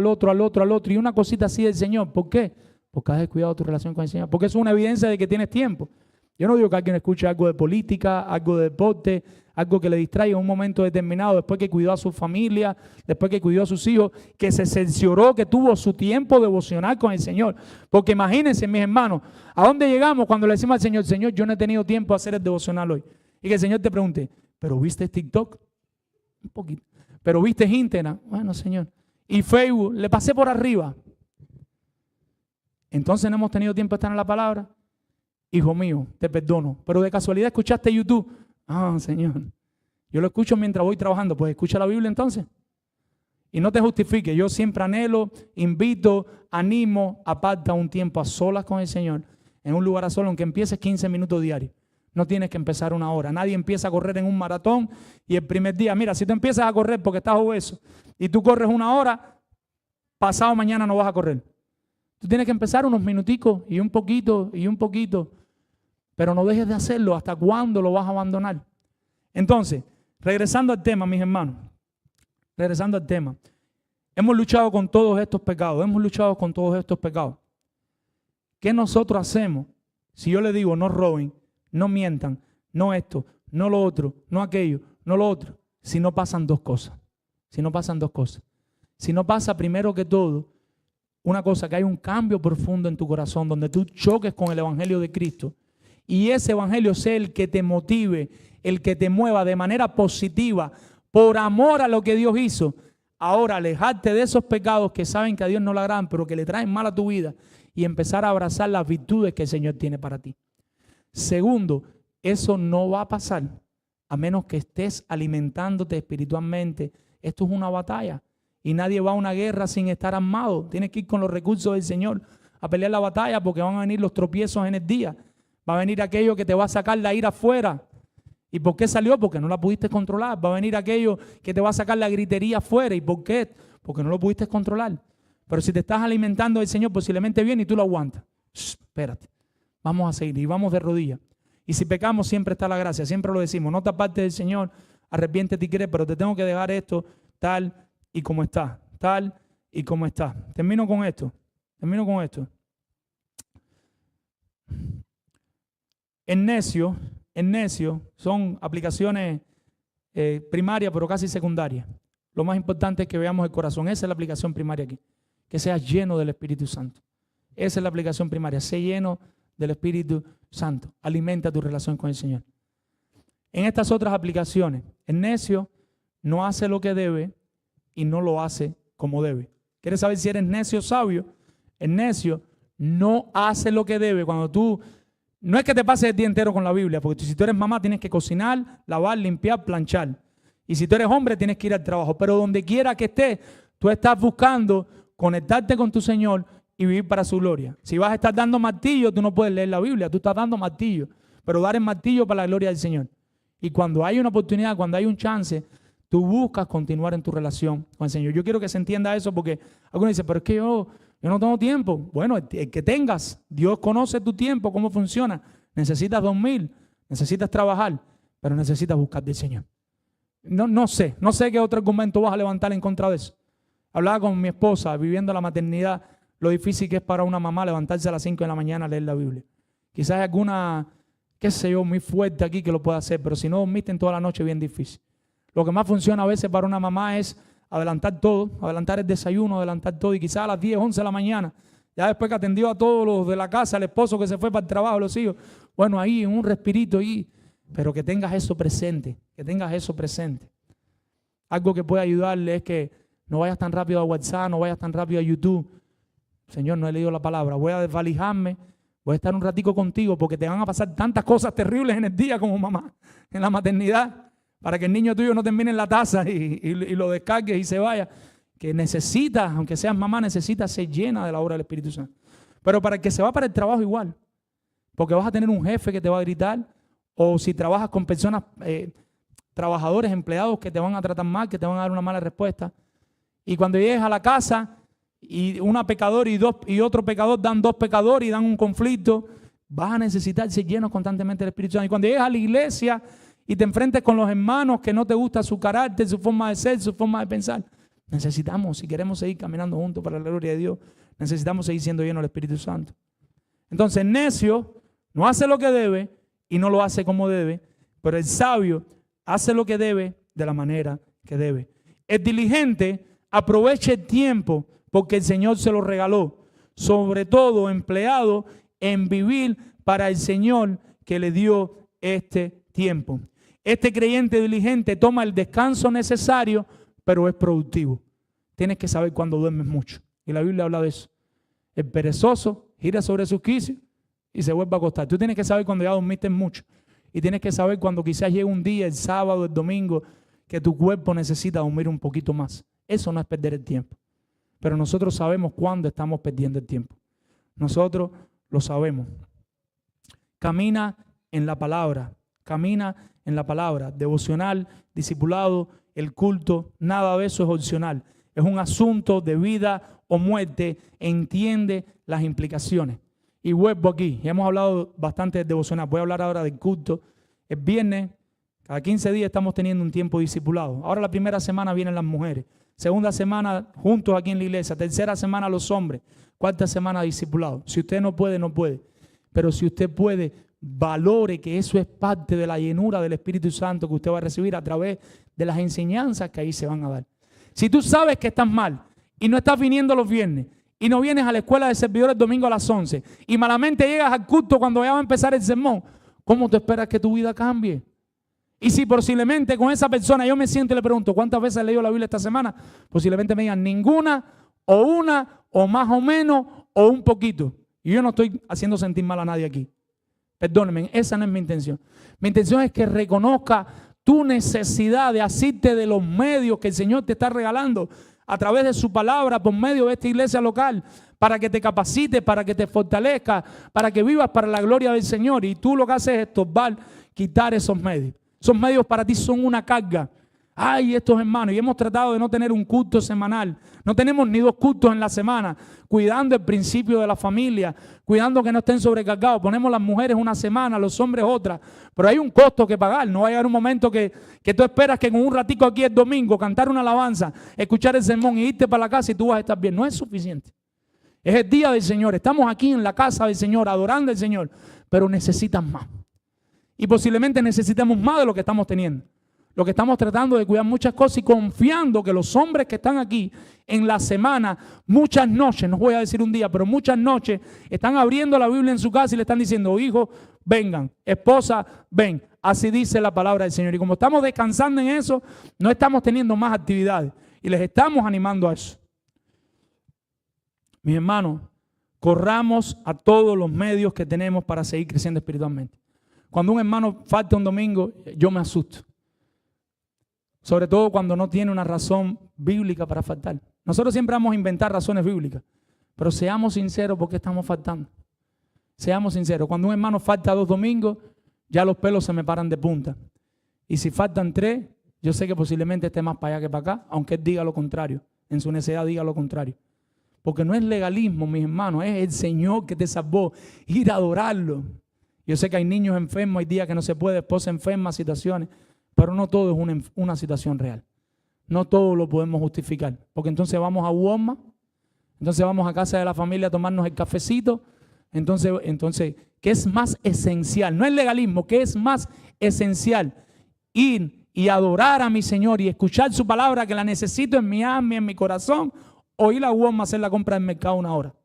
y una cosita así del Señor, ¿por qué? Porque has descuidado tu relación con el Señor. Porque es una evidencia de que tienes tiempo. Yo no digo que alguien escuche algo de política, algo de deporte, algo que le distraiga en un momento determinado, después que cuidó a su familia, después que cuidó a sus hijos, que se cercioró que tuvo su tiempo devocional con el Señor. Porque imagínense, mis hermanos, ¿a dónde llegamos cuando le decimos al Señor, Señor, yo no he tenido tiempo de hacer el devocional hoy? Y que el Señor te pregunte, ¿pero viste TikTok? Un poquito. ¿Pero viste Instagram? Bueno, Señor. Y Facebook, le pasé por arriba. Entonces no hemos tenido tiempo de estar en la palabra. Hijo mío, te perdono. Pero de casualidad escuchaste YouTube. Ah, Señor, yo lo escucho mientras voy trabajando. Pues escucha la Biblia entonces. Y no te justifiques. Yo siempre anhelo, invito, animo, aparta un tiempo a solas con el Señor. En un lugar a solas, aunque empieces 15 minutos diarios. No tienes que empezar una hora. Nadie empieza a correr en un maratón y el primer día. Mira, si tú empiezas a correr porque estás obeso y tú corres una hora, pasado mañana no vas a correr. Tú tienes que empezar unos minuticos y un poquito y un poquito. Pero no dejes de hacerlo. ¿Hasta cuándo lo vas a abandonar? Entonces, regresando al tema, mis hermanos, regresando al tema, hemos luchado con todos estos pecados, ¿Qué nosotros hacemos si yo le digo no roben, no mientan, no esto, no lo otro, no aquello, no lo otro? Si no pasan dos cosas. Si no pasa primero que todo una cosa, que hay un cambio profundo en tu corazón donde tú choques con el evangelio de Cristo y ese evangelio sea el que te motive, el que te mueva de manera positiva por amor a lo que Dios hizo. Ahora alejarte de esos pecados que saben que a Dios no le agradan pero que le traen mal a tu vida y empezar a abrazar las virtudes que el Señor tiene para ti. Segundo, eso no va a pasar a menos que estés alimentándote espiritualmente. Esto es una batalla y nadie va a una guerra sin estar armado. Tienes que ir con los recursos del Señor a pelear la batalla porque van a venir los tropiezos en el día. Va a venir aquello que te va a sacar la ira afuera. ¿Y por qué salió? Porque no la pudiste controlar. Va a venir aquello que te va a sacar la gritería afuera. ¿Y por qué? Porque no lo pudiste controlar. Pero si te estás alimentando del Señor, posiblemente viene y tú lo aguantas. Espérate, vamos a seguir y vamos de rodillas. Y si pecamos, siempre está la gracia, siempre lo decimos. No te apartes del Señor, arrepiéntete y cree, pero te tengo que dejar esto tal y como está. Tal y como está. Termino con esto. En necio son aplicaciones primarias, pero casi secundarias. Lo más importante es que veamos el corazón. Esa es la aplicación primaria aquí. Que seas lleno del Espíritu Santo. Esa es la aplicación primaria. Sé lleno del Espíritu Santo. Alimenta tu relación con el Señor. En estas otras aplicaciones, el necio no hace lo que debe y no lo hace como debe. ¿Quieres saber si eres necio o sabio? El necio no hace lo que debe. Cuando tú, no es que te pases el día entero con la Biblia, porque si tú eres mamá tienes que cocinar, lavar, limpiar, planchar. Y si tú eres hombre tienes que ir al trabajo. Pero donde quiera que estés, tú estás buscando conectarte con tu Señor y vivir para su gloria. Si vas a estar dando martillo, tú no puedes leer la Biblia, tú estás dando martillo, pero dar el martillo para la gloria del Señor. Y cuando hay una oportunidad, cuando hay un chance, tú buscas continuar en tu relación con el Señor. Yo quiero que se entienda eso porque algunos dicen, pero es que yo no tengo tiempo. Bueno, el que tengas, Dios conoce tu tiempo, cómo funciona. Necesitas dormir, necesitas trabajar, pero necesitas buscar del Señor. No sé qué otro argumento vas a levantar en contra de eso. Hablaba con mi esposa, viviendo la maternidad, lo difícil que es para una mamá levantarse a las 5 de la mañana a leer la Biblia. Quizás hay alguna, qué sé yo, muy fuerte aquí que lo pueda hacer, pero si no dormiste en toda la noche, bien difícil. Lo que más funciona a veces para una mamá es adelantar todo, adelantar el desayuno, adelantar todo, y quizás a las 10, 11 de la mañana, ya después que atendió a todos los de la casa, el esposo que se fue para el trabajo, los hijos, bueno, ahí en un respirito ahí, pero que tengas eso presente, Algo que puede ayudarle es que no vayas tan rápido a WhatsApp, no vayas tan rápido a YouTube. Señor, no he leído la palabra. Voy a desvalijarme, voy a estar un ratico contigo porque te van a pasar tantas cosas terribles en el día como mamá, en la maternidad, para que el niño tuyo no termine en la taza y lo descargues y se vaya. Que necesitas, aunque seas mamá, necesitas ser llena de la obra del Espíritu Santo. Pero para el que se va para el trabajo igual, porque vas a tener un jefe que te va a gritar, o si trabajas con personas, trabajadores, empleados que te van a tratar mal, que te van a dar una mala respuesta. Y cuando llegues a la casa y una pecadora y otro pecador dan dos pecadores y dan un conflicto, vas a necesitar ser lleno constantemente del Espíritu Santo. Y cuando llegues a la iglesia y te enfrentes con los hermanos que no te gusta su carácter, su forma de ser, su forma de pensar, necesitamos, si queremos seguir caminando juntos para la gloria de Dios, necesitamos seguir siendo llenos del Espíritu Santo. Entonces el necio no hace lo que debe y no lo hace como debe, pero el sabio hace lo que debe de la manera que debe. El diligente aprovecha el tiempo porque el Señor se lo regaló, sobre todo empleado en vivir para el Señor que le dio este tiempo. Este creyente diligente toma el descanso necesario, pero es productivo. Tienes que saber cuándo duermes mucho. Y la Biblia habla de eso. El perezoso gira sobre sus quicios y se vuelve a acostar. Tú tienes que saber cuando ya dormiste mucho. Y tienes que saber cuando quizás llegue un día, el sábado, el domingo, que tu cuerpo necesita dormir un poquito más. Eso no es perder el tiempo. Pero nosotros sabemos cuándo estamos perdiendo el tiempo. Nosotros lo sabemos. Camina en la palabra. Camina en la palabra. Devocional, discipulado, el culto, nada de eso es opcional. Es un asunto de vida o muerte. Entiende las implicaciones. Y vuelvo aquí. Ya hemos hablado bastante del devocional. Voy a hablar ahora del culto. El viernes Cada 15 días estamos teniendo un tiempo discipulado. Ahora la primera semana vienen las mujeres. Segunda semana juntos aquí en la iglesia. Tercera semana los hombres. Cuarta semana discipulado. Si usted no puede, no puede. Pero si usted puede, valore que eso es parte de la llenura del Espíritu Santo que usted va a recibir a través de las enseñanzas que ahí se van a dar. Si tú sabes que estás mal y no estás viniendo los viernes y no vienes a la escuela de servidores el domingo a las 11 y malamente llegas al culto cuando ya va a empezar el sermón, ¿cómo tú esperas que tu vida cambie? Y si posiblemente con esa persona yo me siento y le pregunto ¿cuántas veces he leído la Biblia esta semana? Posiblemente me digan ninguna o una o más o menos o un poquito. Y yo no estoy haciendo sentir mal a nadie aquí. Perdónenme, esa no es mi intención. Mi intención es que reconozca tu necesidad de asirte de los medios que el Señor te está regalando a través de su palabra por medio de esta iglesia local para que te capacites, para que te fortalezca, para que vivas para la gloria del Señor. Y tú lo que haces es estorbar, quitar esos medios. Esos medios para ti son una carga. Ay, estos hermanos, y hemos tratado de no tener un culto semanal. No tenemos ni 2 cultos en la semana, cuidando el principio de la familia, cuidando que no estén sobrecargados. Ponemos las mujeres una semana, los hombres otra. Pero hay un costo que pagar. No va a llegar un momento que tú esperas que con un ratico aquí el domingo, cantar una alabanza, escuchar el sermón y irte para la casa y tú vas a estar bien. No es suficiente. Es el día del Señor. Estamos aquí en la casa del Señor, adorando al Señor, pero necesitas más. Y posiblemente necesitemos más de lo que estamos teniendo. Lo que estamos tratando de cuidar muchas cosas y confiando que los hombres que están aquí en la semana, muchas noches, no voy a decir un día, pero muchas noches, están abriendo la Biblia en su casa y le están diciendo, hijos, vengan, esposa, ven. Así dice la palabra del Señor. Y como estamos descansando en eso, no estamos teniendo más actividades. Y les estamos animando a eso. Mis hermanos, corramos a todos los medios que tenemos para seguir creciendo espiritualmente. Cuando un hermano falta un domingo, yo me asusto. Sobre todo cuando no tiene una razón bíblica para faltar. Nosotros siempre vamos a inventar razones bíblicas, pero seamos sinceros porque estamos faltando. Seamos sinceros. Cuando un hermano falta 2 domingos, ya los pelos se me paran de punta. Y si faltan 3, yo sé que posiblemente esté más para allá que para acá, aunque él diga lo contrario. En su necedad diga lo contrario. Porque no es legalismo, mis hermanos, es el Señor que te salvó. Ir a adorarlo. Yo sé que hay niños enfermos, hay días que no se puede, esposa enferma, situaciones. Pero no todo es una situación real. No todo lo podemos justificar. Porque entonces vamos a Walmart, entonces vamos a casa de la familia a tomarnos el cafecito. Entonces, ¿qué es más esencial? No es legalismo, ¿qué es más esencial? Ir y adorar a mi Señor y escuchar su palabra que la necesito en mi alma y en mi corazón, o ir a Walmart a hacer la compra del mercado 1 hora.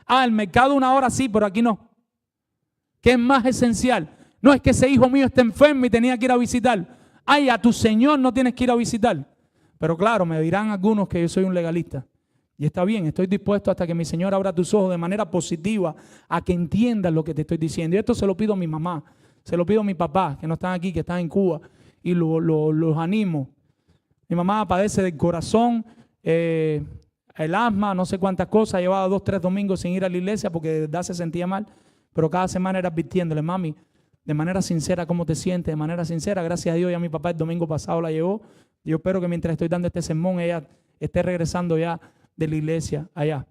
Ah, el mercado 1 hora sí, pero aquí no. ¿Qué es más esencial? No es que ese hijo mío esté enfermo y tenía que ir a visitar. Ay, a tu Señor no tienes que ir a visitar. Pero claro, me dirán algunos que yo soy un legalista. Y está bien, estoy dispuesto hasta que mi Señor abra tus ojos de manera positiva a que entiendas lo que te estoy diciendo. Y esto se lo pido a mi mamá, se lo pido a mi papá, que no están aquí, que están en Cuba. Y los animo. Mi mamá padece del corazón, el asma, no sé cuántas cosas. Llevaba 2, 3 domingos sin ir a la iglesia porque de verdad se sentía mal. Pero cada semana era advirtiéndole, mami, de manera sincera, ¿cómo te sientes? De manera sincera, gracias a Dios, ya mi papá el domingo pasado la llevó. Yo espero que mientras estoy dando este sermón, ella esté regresando ya de la iglesia allá.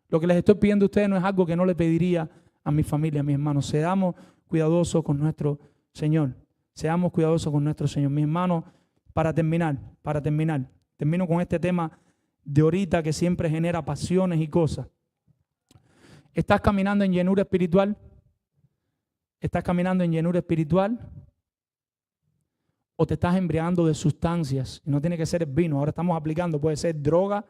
Lo que les estoy pidiendo a ustedes no es algo que no le pediría a mi familia, a mis hermanos. Seamos cuidadosos con nuestro Señor. Seamos cuidadosos con nuestro Señor. Mis hermanos, para terminar, termino con este tema de ahorita que siempre genera pasiones y cosas. ¿Estás caminando en llenura espiritual? ¿Estás caminando en llenura espiritual? ¿O te estás embriagando de sustancias? Y no tiene que ser el vino, ahora estamos aplicando, puede ser droga,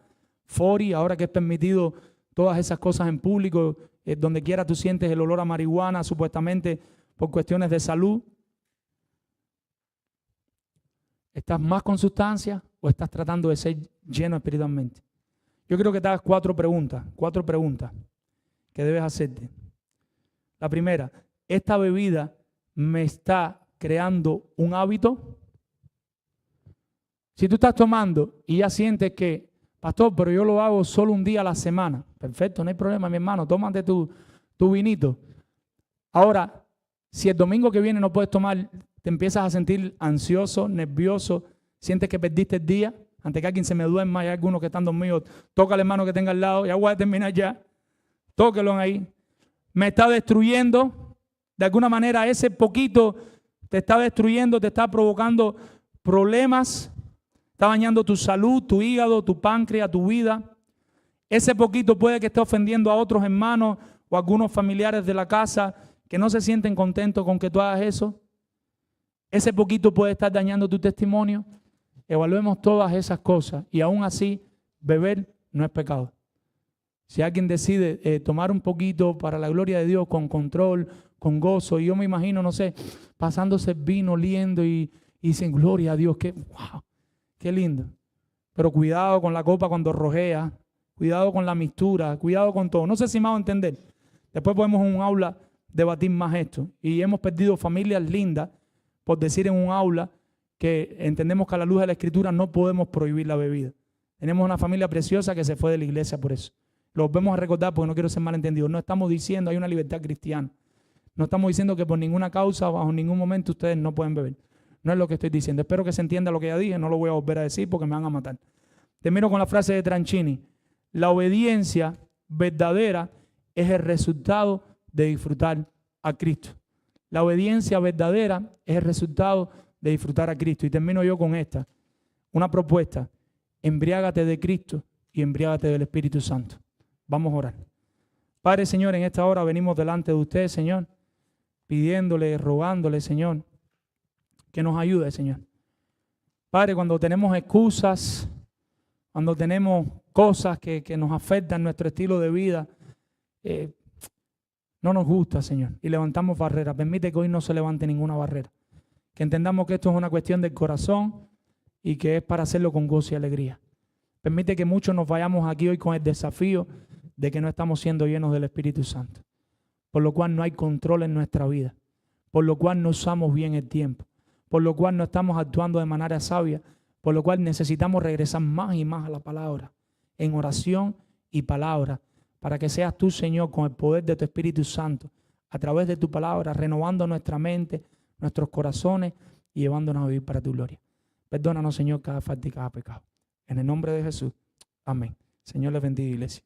40, ahora que es permitido todas esas cosas en público, donde quiera tú sientes el olor a marihuana, supuestamente por cuestiones de salud. ¿Estás más con sustancias o estás tratando de ser lleno espiritualmente? Yo creo que te hagas 4 preguntas que debes hacerte. La primera, ¿esta bebida me está creando un hábito? Si tú estás tomando y ya sientes que, pastor, pero yo lo hago solo un día a la semana. Perfecto, no hay problema, mi hermano, tómate tu vinito. Ahora, si el domingo que viene no puedes tomar, te empiezas a sentir ansioso, nervioso, sientes que perdiste el día, antes que alguien se me duerma, hay algunos que están dormidos, toca al hermano que tenga al lado, ya voy a terminar ya, tóquelo ahí. Me está destruyendo, de alguna manera ese poquito te está destruyendo, te está provocando problemas, está dañando tu salud, tu hígado, tu páncreas, tu vida. Ese poquito puede que esté ofendiendo a otros hermanos o a algunos familiares de la casa que no se sienten contentos con que tú hagas eso. Ese poquito puede estar dañando tu testimonio. Evaluemos todas esas cosas y aún así beber no es pecado. Si alguien decide tomar un poquito para la gloria de Dios con control, con gozo, y yo me imagino, no sé, pasándose vino, oliendo y dicen gloria a Dios, wow, qué lindo. Pero cuidado con la copa cuando rojea, cuidado con la mixtura, cuidado con todo. No sé si me hago entender. Después podemos en un aula debatir más esto. Y hemos perdido familias lindas por decir en un aula que entendemos que a la luz de la Escritura no podemos prohibir la bebida. Tenemos una familia preciosa que se fue de la iglesia por eso. Lo vamos a recordar porque no quiero ser malentendido. No estamos diciendo hay una libertad cristiana. No estamos diciendo que por ninguna causa, bajo ningún momento ustedes no pueden beber. No es lo que estoy diciendo. Espero que se entienda lo que ya dije. No lo voy a volver a decir porque me van a matar. Termino con la frase de Tranchini. La obediencia verdadera es el resultado de disfrutar a Cristo. La obediencia verdadera es el resultado de disfrutar a Cristo. Y termino yo con esta. Una propuesta. Embriágate de Cristo y embriágate del Espíritu Santo. Vamos a orar. Padre, Señor, en esta hora venimos delante de usted, Señor, pidiéndole, rogándole, Señor, que nos ayude, Señor. Padre, cuando tenemos excusas, cuando tenemos cosas que nos afectan nuestro estilo de vida, no nos gusta, Señor, y levantamos barreras. Permite que hoy no se levante ninguna barrera. Que entendamos que esto es una cuestión del corazón y que es para hacerlo con gozo y alegría. Permite que muchos nos vayamos aquí hoy con el desafío de que no estamos siendo llenos del Espíritu Santo, por lo cual no hay control en nuestra vida, por lo cual no usamos bien el tiempo, por lo cual no estamos actuando de manera sabia, por lo cual necesitamos regresar más y más a la palabra, en oración y palabra, para que seas tú, Señor, con el poder de tu Espíritu Santo, a través de tu palabra, renovando nuestra mente, nuestros corazones y llevándonos a vivir para tu gloria. Perdónanos, Señor, cada falta y cada pecado. En el nombre de Jesús. Amén. Señor les bendiga, iglesia.